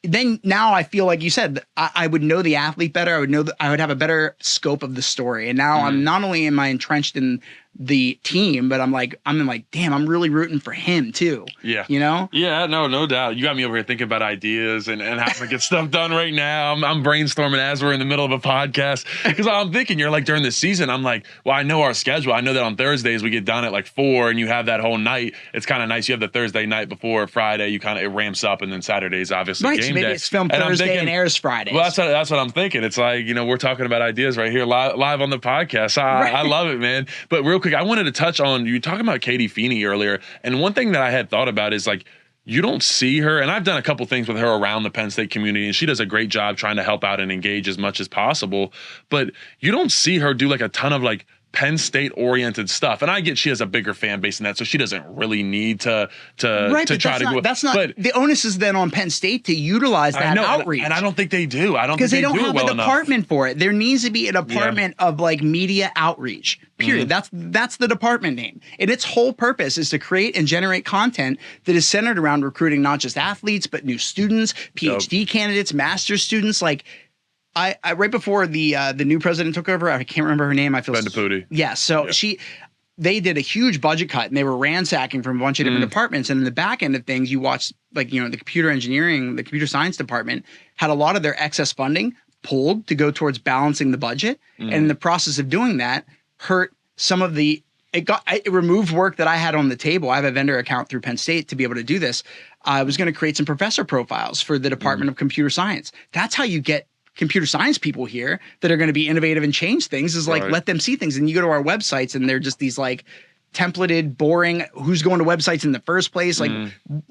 then now I feel like you said, I would know the athlete better. I would know that I would have a better scope of the story. And now I'm not only am I entrenched in the team, but I'm like, damn, I'm really rooting for him too.
Yeah.
Yeah,
no doubt. You got me over here thinking about ideas and how to get stuff done right now. I'm brainstorming as we're in the middle of a podcast, because I'm thinking, you're like, during the season, I'm like, well, I know our schedule. I know that on Thursdays we get done at like 4 and you have that whole night. It's kind of nice. You have the Thursday night before Friday, it ramps up, and then Saturday's obviously
right,
game
so maybe
day.
it's filmed Thursday and airs Friday.
Well, that's what I'm thinking. It's like, we're talking about ideas right here live on the podcast. I love it, man. But real quick, I wanted to touch on, you talking about Katie Feeney earlier, and one thing that I had thought about is like, you don't see her, and I've done a couple things with her around the Penn State community, and she does a great job trying to help out and engage as much as possible, but you don't see her do like a ton of like Penn State oriented stuff. And I get she has a bigger fan base than that, so she doesn't really need to try to go.
That's not, but the onus is then on Penn State to utilize that outreach.
And I don't think they do. I don't think
because they don't have
well
a department for it. There needs to be a department of like media outreach. Period. That's the department name. And its whole purpose is to create and generate content that is centered around recruiting not just athletes, but new students, PhD candidates, master's students. Like I right before the new president took over, I can't remember her name. I feel yeah. So they did a huge budget cut, and they were ransacking from a bunch of different departments. And in the back end of things, you watch like the computer engineering, the computer science department had a lot of their excess funding pulled to go towards balancing the budget, and in the process of doing that, hurt some of the. It removed work that I had on the table. I have a vendor account through Penn State to be able to do this. I was going to create some professor profiles for the Department of Computer Science. That's how you get computer science people here that are going to be innovative and change things, is like let them see things. And you go to our websites and they're just these like templated, boring, who's going to websites in the first place. Like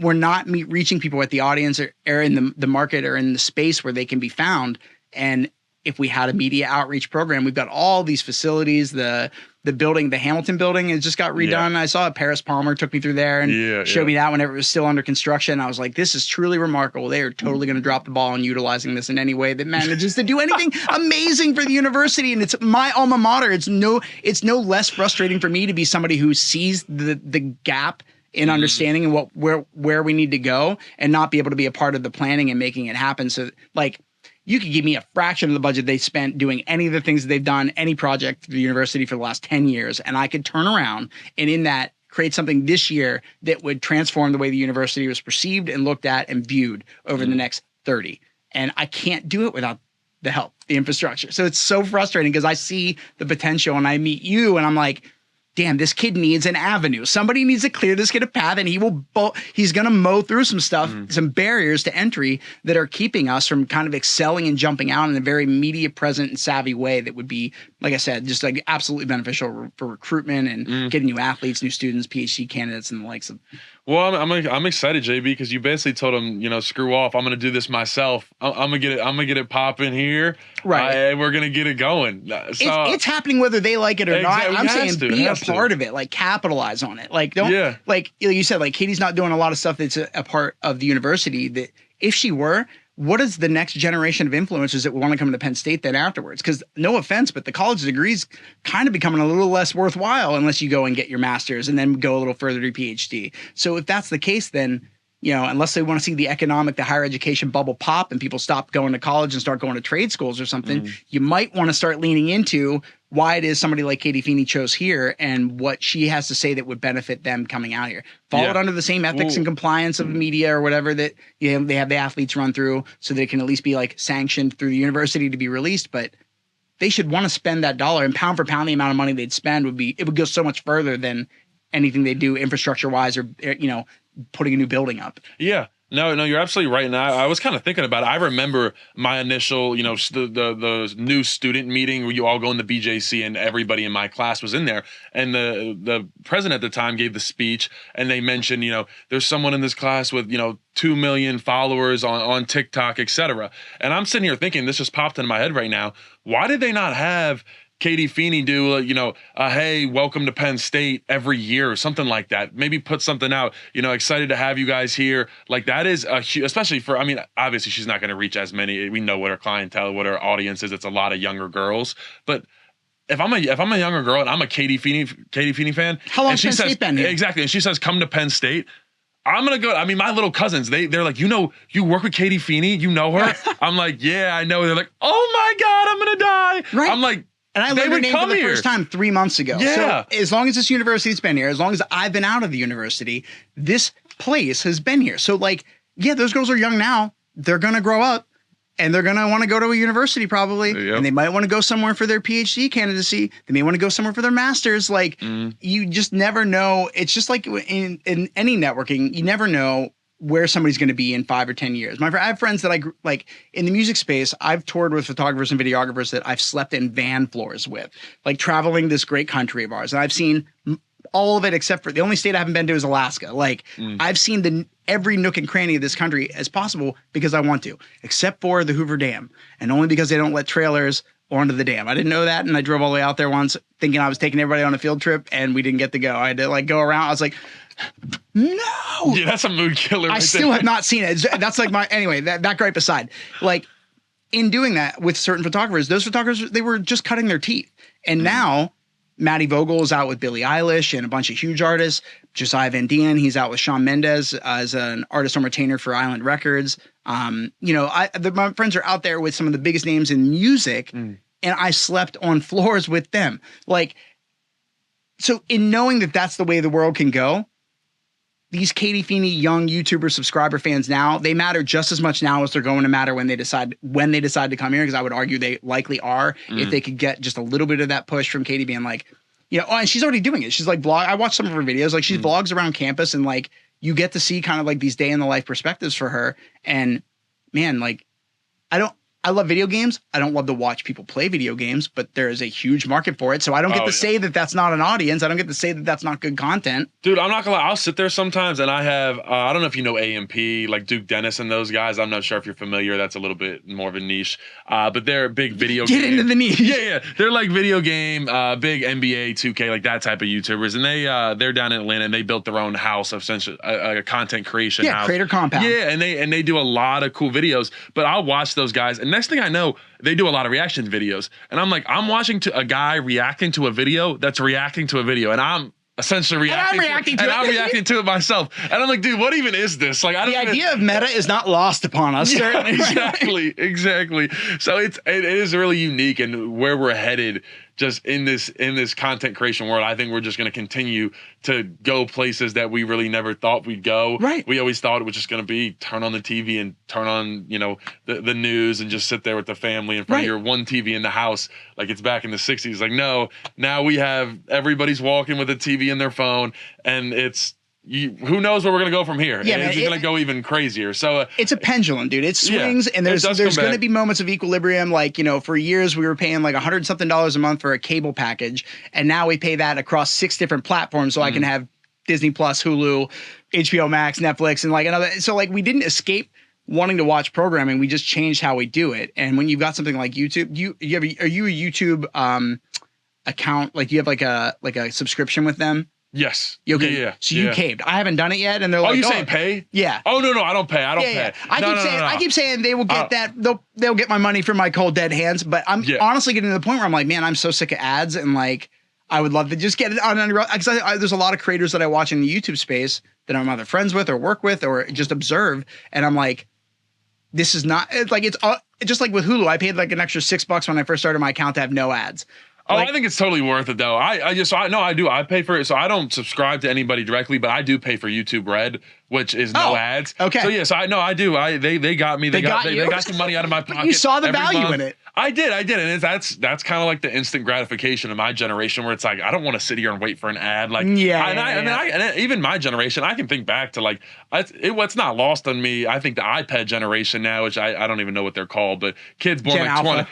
we're not reaching people at the audience or in the market or in the space where they can be found. And if we had a media outreach program, we've got all these facilities, the building, the Hamilton building, it just got redone. I saw it. Paris Palmer took me through there and showed me that whenever it was still under construction. I was like, this is truly remarkable. They are totally going to drop the ball on utilizing this in any way that manages to do anything amazing for the university. And it's my alma mater. It's no less frustrating for me to be somebody who sees the gap in understanding and where we need to go, and not be able to be a part of the planning and making it happen. So like, you could give me a fraction of the budget they spent doing any of the things that they've done, any project through the university for the last 10 years, and I could turn around and in that create something this year that would transform the way the university was perceived and looked at and viewed over the next 30. And I can't do it without the help, the infrastructure. So it's so frustrating because I see the potential and I meet you and I'm like, damn, this kid needs an avenue. Somebody needs to clear this kid a path, and he's going to mow through some stuff, some barriers to entry that are keeping us from kind of excelling and jumping out in a very media present and savvy way that would be, like I said, just like absolutely beneficial for recruitment and getting new athletes, new students, PhD candidates, and the likes of.
Well, I'm excited, JB, because you basically told him, screw off. I'm going to do this myself. I'm gonna get it popping here,
right?
And we're gonna get it going. So
it's happening whether they like it or not. I'm saying be a part of it, like capitalize on it. Like don't like you said, like Katie's not doing a lot of stuff that's a part of the university. That if she were, what is the next generation of influencers that would want to come to Penn State then afterwards? Because no offense, but the college degree's kind of becoming a little less worthwhile unless you go and get your master's and then go a little further to PhD. So if that's the case, then you know, unless they want to see the higher education bubble pop and people stop going to college and start going to trade schools or something, you might want to start leaning into why it is somebody like Katie Feeney chose here and what she has to say that would benefit them coming out here. Followed under the same ethics and compliance of media or whatever that they have the athletes run through, so they can at least be like sanctioned through the university to be released. But they should want to spend that dollar, and pound for pound, the amount of money they'd spend would go so much further than anything they do infrastructure wise or, you know, putting a new building up.
Yeah. No, you're absolutely right. And I was kind of thinking about it. I remember my initial, you know, the new student meeting where you all go in the BJC and everybody in my class was in there. And the president at the time gave the speech and they mentioned, you know, there's someone in this class with, you know, 2 million followers on TikTok, et cetera. And I'm sitting here thinking, this just popped into my head right now. Why did they not have Katie Feeney do, you know, hey, welcome to Penn State every year or something like that? Maybe put something out, you know, excited to have you guys here. Like that is a huge, especially for, I mean, obviously she's not going to reach as many. We know what her clientele, what her audience is. It's a lot of younger girls. But if I'm a younger girl and I'm a Katie Feeney fan.
How long has Penn State been here?
Exactly. And she says, come to Penn State. I'm going to go. I mean, my little cousins, they're like, you know, you work with Katie Feeney, you know her? I'm like, yeah, I know. They're like, oh my God, I'm going to die.
Right.
I'm like,
and I learned her name for the first time 3 months ago.
Yeah.
So as long as this university's been here, as long as I've been out of the university, this place has been here. So like, yeah, those girls are young now. They're going to grow up and they're going to want to go to a university probably. Yep. And they might want to go somewhere for their PhD candidacy. They may want to go somewhere for their master's. Like you just never know. It's just like in any networking, you never know where somebody's going to be in 5 or 10 years. I have friends that like in the music space, I've toured with photographers and videographers that I've slept in van floors with, like traveling this great country of ours. And I've seen all of it except for the only state I haven't been to is Alaska. Like I've seen every nook and cranny of this country as possible because I want to, except for the Hoover Dam, and only because they don't let trailers onto the dam. I didn't know that. And I drove all the way out there once thinking I was taking everybody on a field trip and we didn't get to go. I had to like go around. I was like, no.
Yeah, that's a mood killer.
I still have not seen it. That's like anyway, that gripe aside, like in doing that with certain photographers, those photographers, they were just cutting their teeth. And now Maddie Vogel is out with Billie Eilish and a bunch of huge artists. Josiah Van Dien, he's out with Shawn Mendes as an artist on retainer for Island Records. You know, my friends are out there with some of the biggest names in music, and I slept on floors with them. Like, so in knowing that that's the way the world can go, these Katie Feeney young YouTuber subscriber fans now, they matter just as much now as they're going to matter when they decide to come here. Because I would argue they likely are if they could get just a little bit of that push from Katie being like, you know, oh, and she's already doing it. She's like I watched some of her videos. Like she vlogs around campus and like you get to see kind of like these day in the life perspectives for her. And man, like I love video games. I don't love to watch people play video games, but there is a huge market for it. So I don't get to say that that's not an audience. I don't get to say that that's not good content.
Dude, I'm not gonna lie. I'll sit there sometimes and I have, I don't know if you know AMP, like Duke Dennis and those guys. I'm not sure if you're familiar. That's a little bit more of a niche. But they're big video game.
Get into the niche.
Yeah. They're like video game, big NBA, 2K, like that type of YouTubers. And they're down in Atlanta and they built their own house, essentially a content creation house.
Creator Compound.
Yeah, and they do a lot of cool videos. But I'll watch those guys, and next thing I know, they do a lot of reaction videos. And I'm like, I'm watching a guy reacting to a video that's reacting to a video, and I'm essentially reacting to it myself. And I'm like, dude, what even is this? Like,
the idea of meta is not lost upon us.
Yeah, exactly. So it is really unique, and where we're headed just in this content creation world, I think we're just going to continue to go places that we really never thought we'd go.
Right.
We always thought it was just going to be turn on the TV and turn on, you know, the news and just sit there with the family in front of your one TV in the house like it's back in the 60s. Like, no, now we have everybody's walking with a TV in their phone, and who knows where we're going to go from here?
Yeah,
it's going to go even crazier. So
it's a pendulum, dude. It swings, and there's going to be moments of equilibrium. Like, you know, for years we were paying like $100 something a month for a cable package, and now we pay that across 6 different platforms. So I can have Disney Plus, Hulu, HBO Max, Netflix, and like another. So like we didn't escape wanting to watch programming. We just changed how we do it. And when you've got something like YouTube, are you a YouTube account? Like, you have like a subscription with them?
Yes.
Okay.
Yeah.
So you caved. I haven't done it yet, and they're like,
you saying pay?
Yeah.
Oh no, I don't pay. I don't pay.
Yeah. I keep saying they will get that. They'll get my money from my cold dead hands. But I'm honestly getting to the point where I'm like, man, I'm so sick of ads, and like I would love to just get it on Unreleased, because there's a lot of creators that I watch in the YouTube space that I'm either friends with or work with or just observe, and I'm like, this is not like it's just like with Hulu. I paid like an extra $6 when I first started my account to have no ads.
Oh,
Like,
I think it's totally worth it though. I do. I pay for it. So I don't subscribe to anybody directly, but I do pay for YouTube Red, which is no ads.
Okay.
So yes, I do. They got me. They got some money out of my pocket.
You saw the
every
value
month.
in it.
I did, and that's kind of like the instant gratification of my generation, where it's like I don't want to sit here and wait for an ad. Like, and even my generation, I can think back to like what's not lost on me. I think the iPad generation now, which I don't even know what they're called, but kids born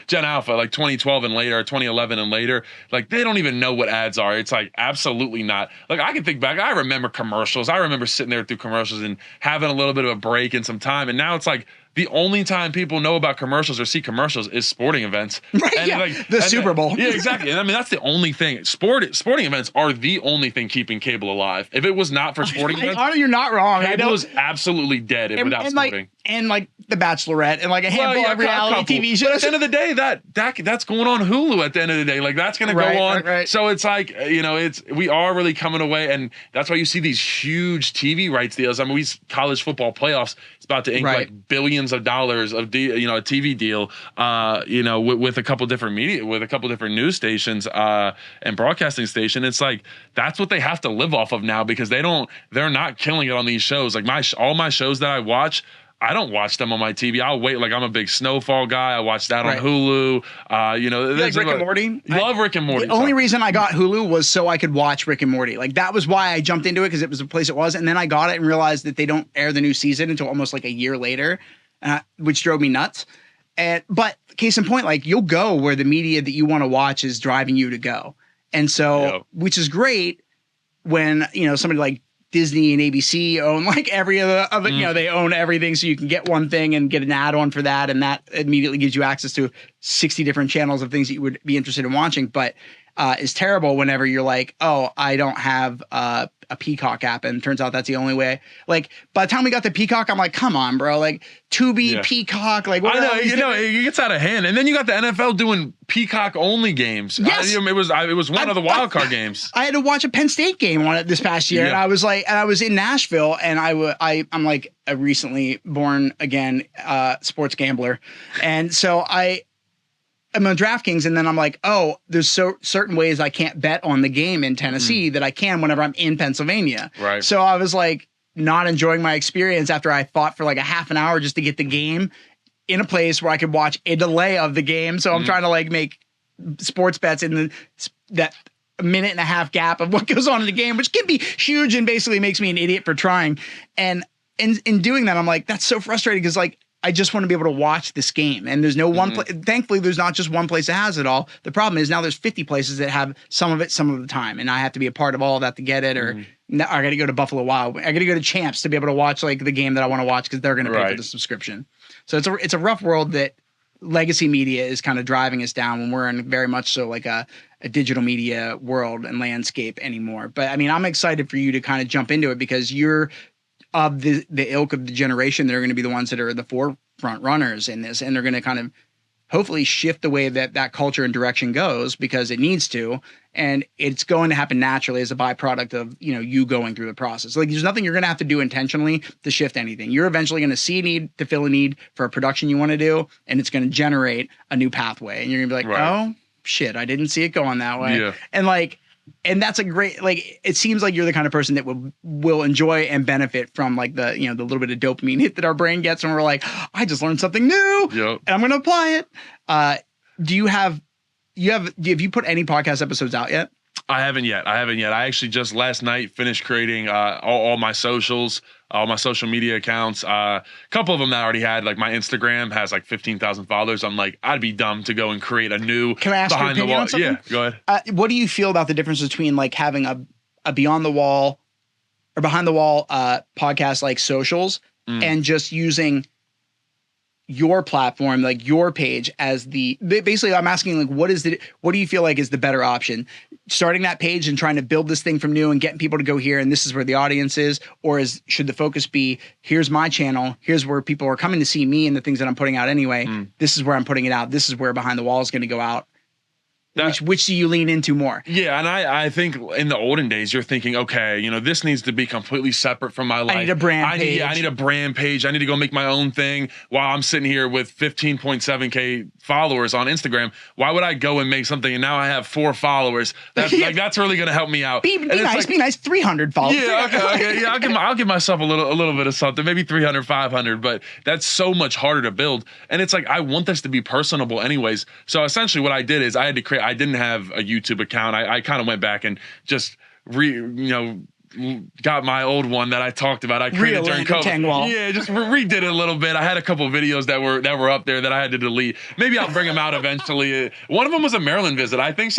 Gen Alpha, like 2012 and later, or 2011 and later, like they don't even know what ads are. It's like absolutely not. Like I can think back, I remember commercials. I remember sitting there through commercials and having a little bit of a break and some time, and now it's like, the only time people know about commercials or see commercials is sporting events.
Right,
and
the Super Bowl.
Yeah, exactly. And I mean, that's the only thing. Sporting events are the only thing keeping cable alive. If it was not for sporting events,
you're not wrong.
Cable is absolutely dead without sporting.
Like The Bachelorette and like a handful of reality TV shows.
But at the end of the day, that's going on Hulu at the end of the day. Like that's going to go on.
Right.
So it's like, we are really coming away. And that's why you see these huge TV rights deals. I mean, college football playoffs, it's about to ink like billions of dollars of a TV deal, with a couple different media, with a couple different news stations and broadcasting station. It's like, that's what they have to live off of now, because they're not killing it on these shows. Like all my shows that I watch, I don't watch them on my TV. I'll wait. Like I'm a big Snowfall guy. I watch that on Hulu.
Like Rick and Morty?
Love Rick and Morty.
The only reason I got Hulu was so I could watch Rick and Morty. Like that was why I jumped into it, because it was the place it was. And then I got it and realized that they don't air the new season until almost like a year later, which drove me nuts. But case in point, like you'll go where the media that you want to watch is driving you to go. And so, which is great when, somebody like Disney and ABC own like every other, they own everything. So you can get one thing and get an add-on for that. And that immediately gives you access to 60 different channels of things that you would be interested in watching. But it's terrible whenever you're like, oh, I don't have a Peacock app. And it turns out that's the only way. Like by the time we got the Peacock, I'm like, come on, bro. Like Tubi, Peacock, like what?
I know, it gets out of hand. And then you got the NFL doing Peacock only games.
Yes.
It was one of the wild card games.
I had to watch a Penn State game on it this past year. And I was like, I was in Nashville, and I'm like a recently born again sports gambler. And so I'm on DraftKings, and then I'm like, oh, there's certain ways I can't bet on the game in Tennessee that I can whenever I'm in Pennsylvania.
Right.
So I was like not enjoying my experience after I fought for like a half an hour just to get the game in a place where I could watch a delay of the game. So I'm trying to like make sports bets in that minute and a half gap of what goes on in the game, which can be huge and basically makes me an idiot for trying. And in doing that, I'm like, that's so frustrating, because like, I just want to be able to watch this game, and there's no one place. Thankfully, there's not just one place that has it all. The problem is now there's 50 places that have some of it, some of the time, and I have to be a part of all of that to get it. Or I got to go to Buffalo Wild. I got to go to Champs to be able to watch like the game that I want to watch, because they're going to pay for the subscription. So it's a rough world that legacy media is kind of driving us down when we're in very much so like a digital media world and landscape anymore. But I mean, I'm excited for you to kind of jump into it, because you're of the ilk of the generation that are going to be the ones that are the forefront runners in this, and they're going to kind of hopefully shift the way that culture and direction goes, because it needs to, and it's going to happen naturally as a byproduct of you going through the process. Like there's nothing you're going to have to do intentionally to shift anything. You're eventually going to see a need to fill a need for a production you want to do, and it's going to generate a new pathway, and you're going to be like, oh shit, I didn't see it going that way. And that's a great, like, it seems like you're the kind of person that will enjoy and benefit from like the little bit of dopamine hit that our brain gets when we're like, I just learned something new and I'm going to apply it. Have you put any podcast episodes out yet?
I haven't yet. I actually just last night finished creating all my socials, all my social media accounts. A couple of them that I already had, like my Instagram has like 15,000 followers. I'm like, I'd be dumb to go and create a new.
Can I ask your opinion on something?
Yeah, go ahead.
What do you feel about the difference between like having a beyond the wall or behind the wall podcast like socials and just using your platform, like your page as basically I'm asking like, what do you feel like is the better option? Starting that page and trying to build this thing from new and getting people to go here, and this is where the audience is, or should the focus be, here's my channel, here's where people are coming to see me and the things that I'm putting out anyway. This is where I'm putting it out. This is where behind the wall is going to go out. Which do you lean into more?
Yeah, and I think in the olden days, you're thinking, okay, this needs to be completely separate from my life.
I need a brand page.
I need a brand page. I need to go make my own thing while I'm sitting here with 15.7K followers on Instagram. Why would I go and make something and now I have 4 followers? That's that's really going to help me out.
Be nice, 300 followers.
Yeah, okay. Yeah, I'll give myself a little bit of something, maybe 300, 500, but that's so much harder to build. And it's like, I want this to be personable anyways. So essentially what I did is I didn't have a YouTube account. I kind of went back and just got my old one that I talked about. I created during COVID.
Tengwall.
Yeah, just redid it a little bit. I had a couple of videos that were up there that I had to delete. Maybe I'll bring them out eventually. One of them was a Maryland visit. I think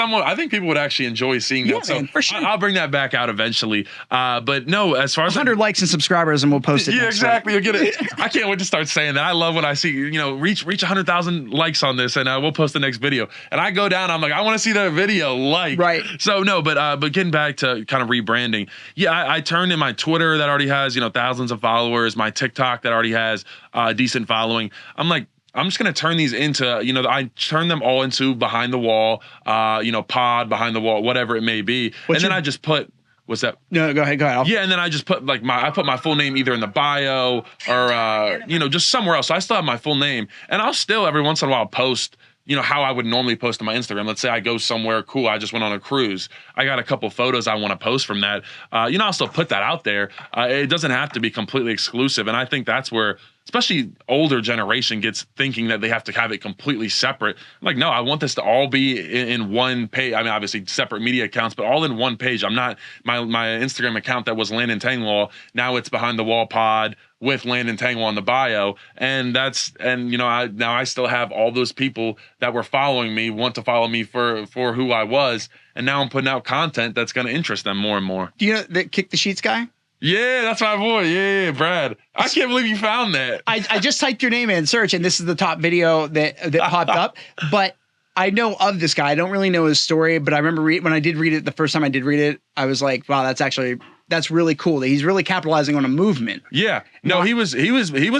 people would actually enjoy seeing that.
Yeah, man, for sure.
I'll bring that back out eventually. But no, as far as
100 likes and subscribers, and we'll post it.
Yeah,
next
exactly. You'll get it. I can't wait to start saying that. I love when I see reach 100,000 likes on this, and we'll post the next video. And I go down. I'm like, I want to see that video. Right. So no, but getting back to kind of rebranding. Yeah, I turned in my Twitter that already has, thousands of followers, my TikTok that already has a decent following. I'm like, I'm just going to turn these into, I turn them all into behind the wall, pod, behind the wall, whatever it may be. I just put, what's that?
No, go ahead.
Yeah, and then I just put I put my full name either in the bio or, just somewhere else. So I still have my full name, and I'll still every once in a while post how I would normally post on my Instagram. Let's say I go somewhere cool. I just went on a cruise. I got a couple photos I want to post from that. I'll still put that out there. It doesn't have to be completely exclusive. And I think that's where, especially older generation, gets thinking that they have to have it completely separate. I'm like, no, I want this to all be in one page. I mean, obviously separate media accounts, but all in one page. I'm not my Instagram account that was Landon Tengwall. Now it's Behind the Wall Pod with Landon Tengwall in the bio. And now I still have all those people that were following me want to follow me for who I was. And now I'm putting out content that's going to interest them more and more.
Do you know that Kick the Sheets guy?
Yeah, that's my boy. Yeah, Brad. I can't believe you found that.
I just typed your name in search, and this is the top video that popped up. But I know of this guy. I don't really know his story, but I remember when I did read it, the first time I did read it, I was like, wow, that's really cool. That he's really capitalizing on a movement.
Yeah. No, he was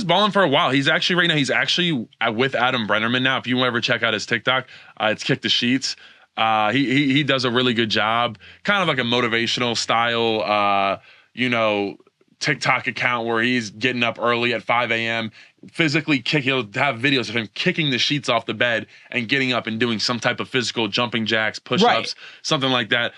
balling for a while. He's actually with Adam Brennerman now. If you ever check out his TikTok, it's Kick the Sheets. He does a really good job, kind of like a motivational style, TikTok account where he's getting up early at 5 a.m. physically he'll have videos of him kicking the sheets off the bed and getting up and doing some type of physical jumping jacks, push-ups, something like that.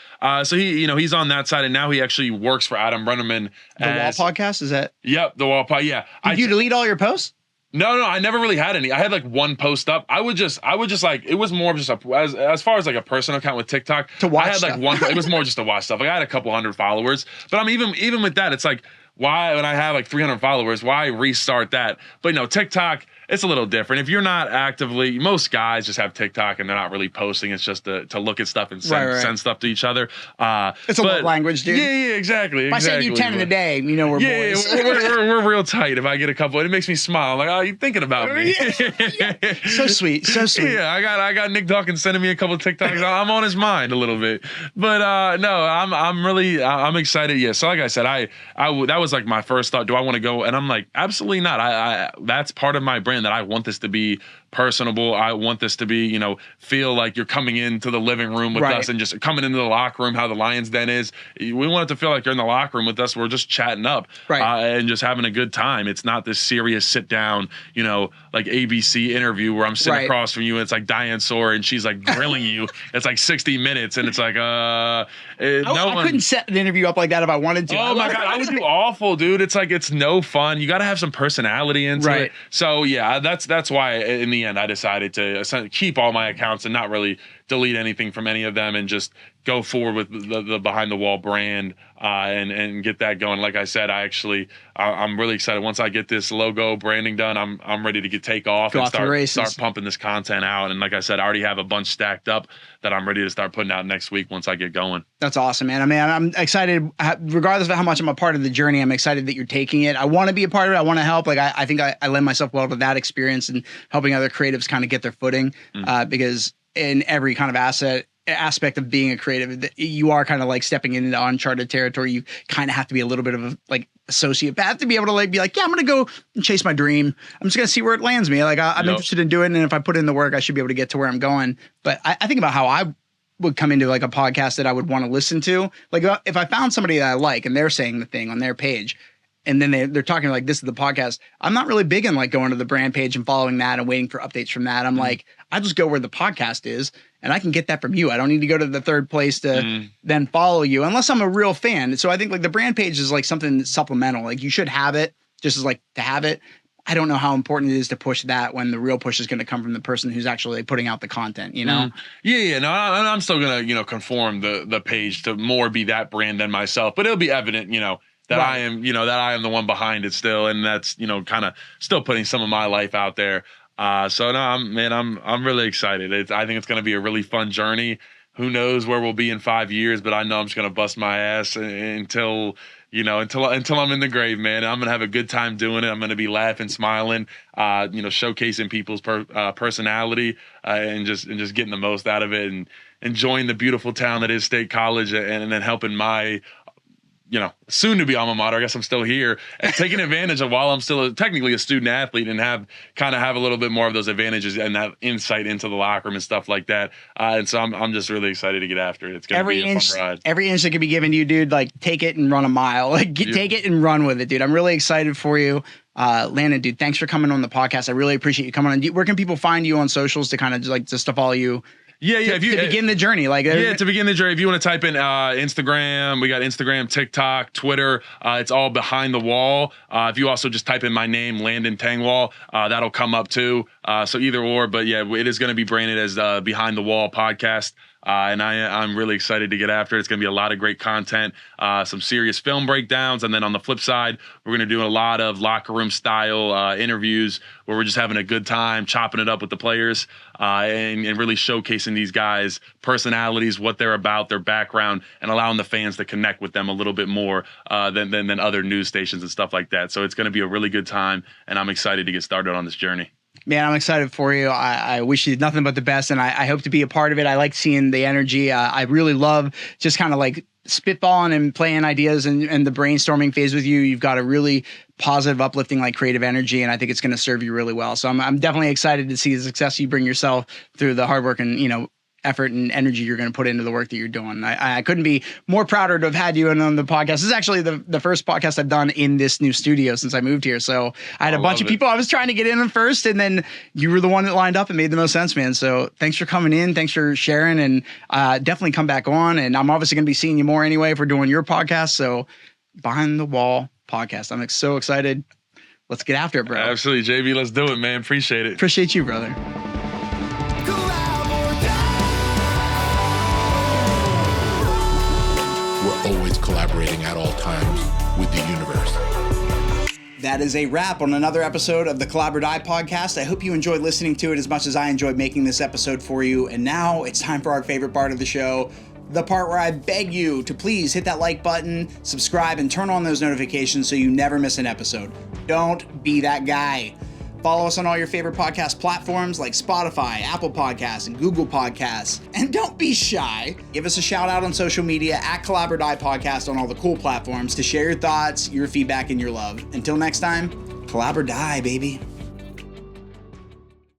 So he's on that side, and now he actually works for Adam Brennerman.
The Wall Podcast, is that?
Yep, the Wall Podcast. Yeah.
Did you delete all your posts?
No, I never really had any. I had like one post up. I would just like, it was more of just as far as like a personal account with TikTok.
To watch
I had
stuff.
like one. It was more just to watch stuff. Like I had a couple hundred followers, but I'm even with that, it's like, why, when I have like 300 followers, why restart that? But TikTok, it's a little different. If you're not actively, most guys just have TikTok and they're not really posting. It's just to look at stuff and send stuff to each other.
It's a love language, dude.
Yeah, exactly.
If I send you 10 in a day, we're boys.
We're real tight. If I get a couple, it makes me smile. I'm like, oh, you're thinking about me.
So sweet.
Yeah, I got Nick Dawkins sending me a couple of TikToks. I'm on his mind a little bit. But no, I'm excited. Yeah. So like I said, that was like my first thought. Do I want to go? And I'm like, absolutely not. I that's part of my brand, that I want this to be personable. I want this to be, feel like you're coming into the living room with us and just coming into the locker room, how the Lions Den is. We want it to feel like you're in the locker room with us. We're just chatting up and just having a good time. It's not this serious sit down, like ABC interview where I'm sitting across from you and it's like Diane Sore and she's like grilling you. It's like 60 minutes and it's like, I
couldn't set an interview up like that if I wanted to.
Oh my God, I would do awful, dude. It's like, it's no fun. You got to have some personality into it. So yeah, that's why in the end I decided to keep all my accounts and not really delete anything from any of them and just go forward with the Behind the Wall brand and get that going. Like I said, I'm really excited. Once I get this logo branding done, I'm ready to take off and start pumping this content out. And like I said, I already have a bunch stacked up that I'm ready to start putting out next week once I get going.
That's awesome, man. I mean, I'm excited. Regardless of how much I'm a part of the journey, I'm excited that you're taking it. I want to be a part of it. I want to help. Like I think I lend myself well to that experience and helping other creatives kind of get their footing because in every kind of aspect of being a creative, you are kind of like stepping into uncharted territory. You kind of have to be a little bit of a like sociopath to be able to like be like, yeah, I'm gonna go and chase my dream. I'm just gonna see where it lands me. Like I'm interested in doing it, and if I put in the work, I should be able to get to where I'm going. But I think about how would come into like a podcast that I would want to listen to. Like if I found somebody that I like and they're saying the thing on their page, and then they're talking like, this is the podcast, I'm not really big on like going to the brand page and following that and waiting for updates from that. I'm like, I just go where the podcast is and I can get that from you. I don't need to go to the third place to then follow you unless I'm a real fan. So I think like the brand page is like something that's supplemental. Like you should have it just as like to have it. I don't know how important it is to push that when the real push is going to come from the person who's actually putting out the content, you know?
Yeah. No, I'm still going to, conform the page to more be that brand than myself, but it'll be evident, that I am, that I am the one behind it still. And that's, kind of still putting some of my life out there. So no, I'm really excited. I think it's going to be a really fun journey. Who knows where we'll be in 5 years, but I know I'm just going to bust my ass until I'm in the grave, man. I'm going to have a good time doing it. I'm going to be laughing, smiling, showcasing people's personality, and just getting the most out of it and enjoying the beautiful town that is State College, and then helping my soon to be alma mater. I guess I'm still here and taking advantage of while I'm still technically a student athlete and have a little bit more of those advantages and that insight into the locker room and stuff like that. And so I'm just really excited to get after it. It's going to be a fun ride.
Every inch that can be given to you, dude, like take it and run a mile, like take it and run with it, dude. I'm really excited for you. Landon, dude, thanks for coming on the podcast. I really appreciate you coming on. Where can people find you on socials to kind of just to follow you?
Yeah.
To begin the journey,
to begin the journey. If you want to type in Instagram, we got Instagram, TikTok, Twitter. It's all Behind the Wall. If you also just type in my name, Landon Tengwall, that'll come up too. So either or, but yeah, it is going to be branded as Behind the Wall podcast. And I'm really excited to get after it. It's going to be a lot of great content, some serious film breakdowns. And then on the flip side, we're going to do a lot of locker room style interviews where we're just having a good time, chopping it up with the players, and really showcasing these guys' personalities, what they're about, their background, and allowing the fans to connect with them a little bit more than other news stations and stuff like that. So it's going to be a really good time, and I'm excited to get started on this journey.
Man, I'm excited for you. I wish you nothing but the best, and I hope to be a part of it. I like seeing the energy. I really love just kind of like spitballing and playing ideas and the brainstorming phase with you. You've got a really positive, uplifting, like creative energy, and I think it's going to serve you really well. So I'm definitely excited to see the success you bring yourself through the hard work and, effort and energy you're going to put into the work that you're doing. I couldn't be more prouder to have had you on the podcast. This is actually the first podcast I've done in this new studio since I moved here. So I had a bunch of people I was trying to get in first, and then you were the one that lined up and made the most sense, man. So thanks for coming in. Thanks for sharing, and definitely come back on. And I'm obviously going to be seeing you more anyway if we're doing your podcast. So Behind the Wall podcast. I'm so excited. Let's get after it, bro.
Absolutely, JB. Let's do it, man. Appreciate it.
Appreciate you, brother.
We're always collaborating at all times with the universe.
That is a wrap on another episode of the Collab or Die podcast. I hope you enjoyed listening to it as much as I enjoyed making this episode for you. And now it's time for our favorite part of the show, the part where I beg you to please hit that like button, subscribe, and turn on those notifications so you never miss an episode. Don't be that guy. Follow us on all your favorite podcast platforms like Spotify, Apple Podcasts, and Google Podcasts. And don't be shy. Give us a shout out on social media at Collab or Die Podcast on all the cool platforms to share your thoughts, your feedback, and your love. Until next time, Collab or Die, baby.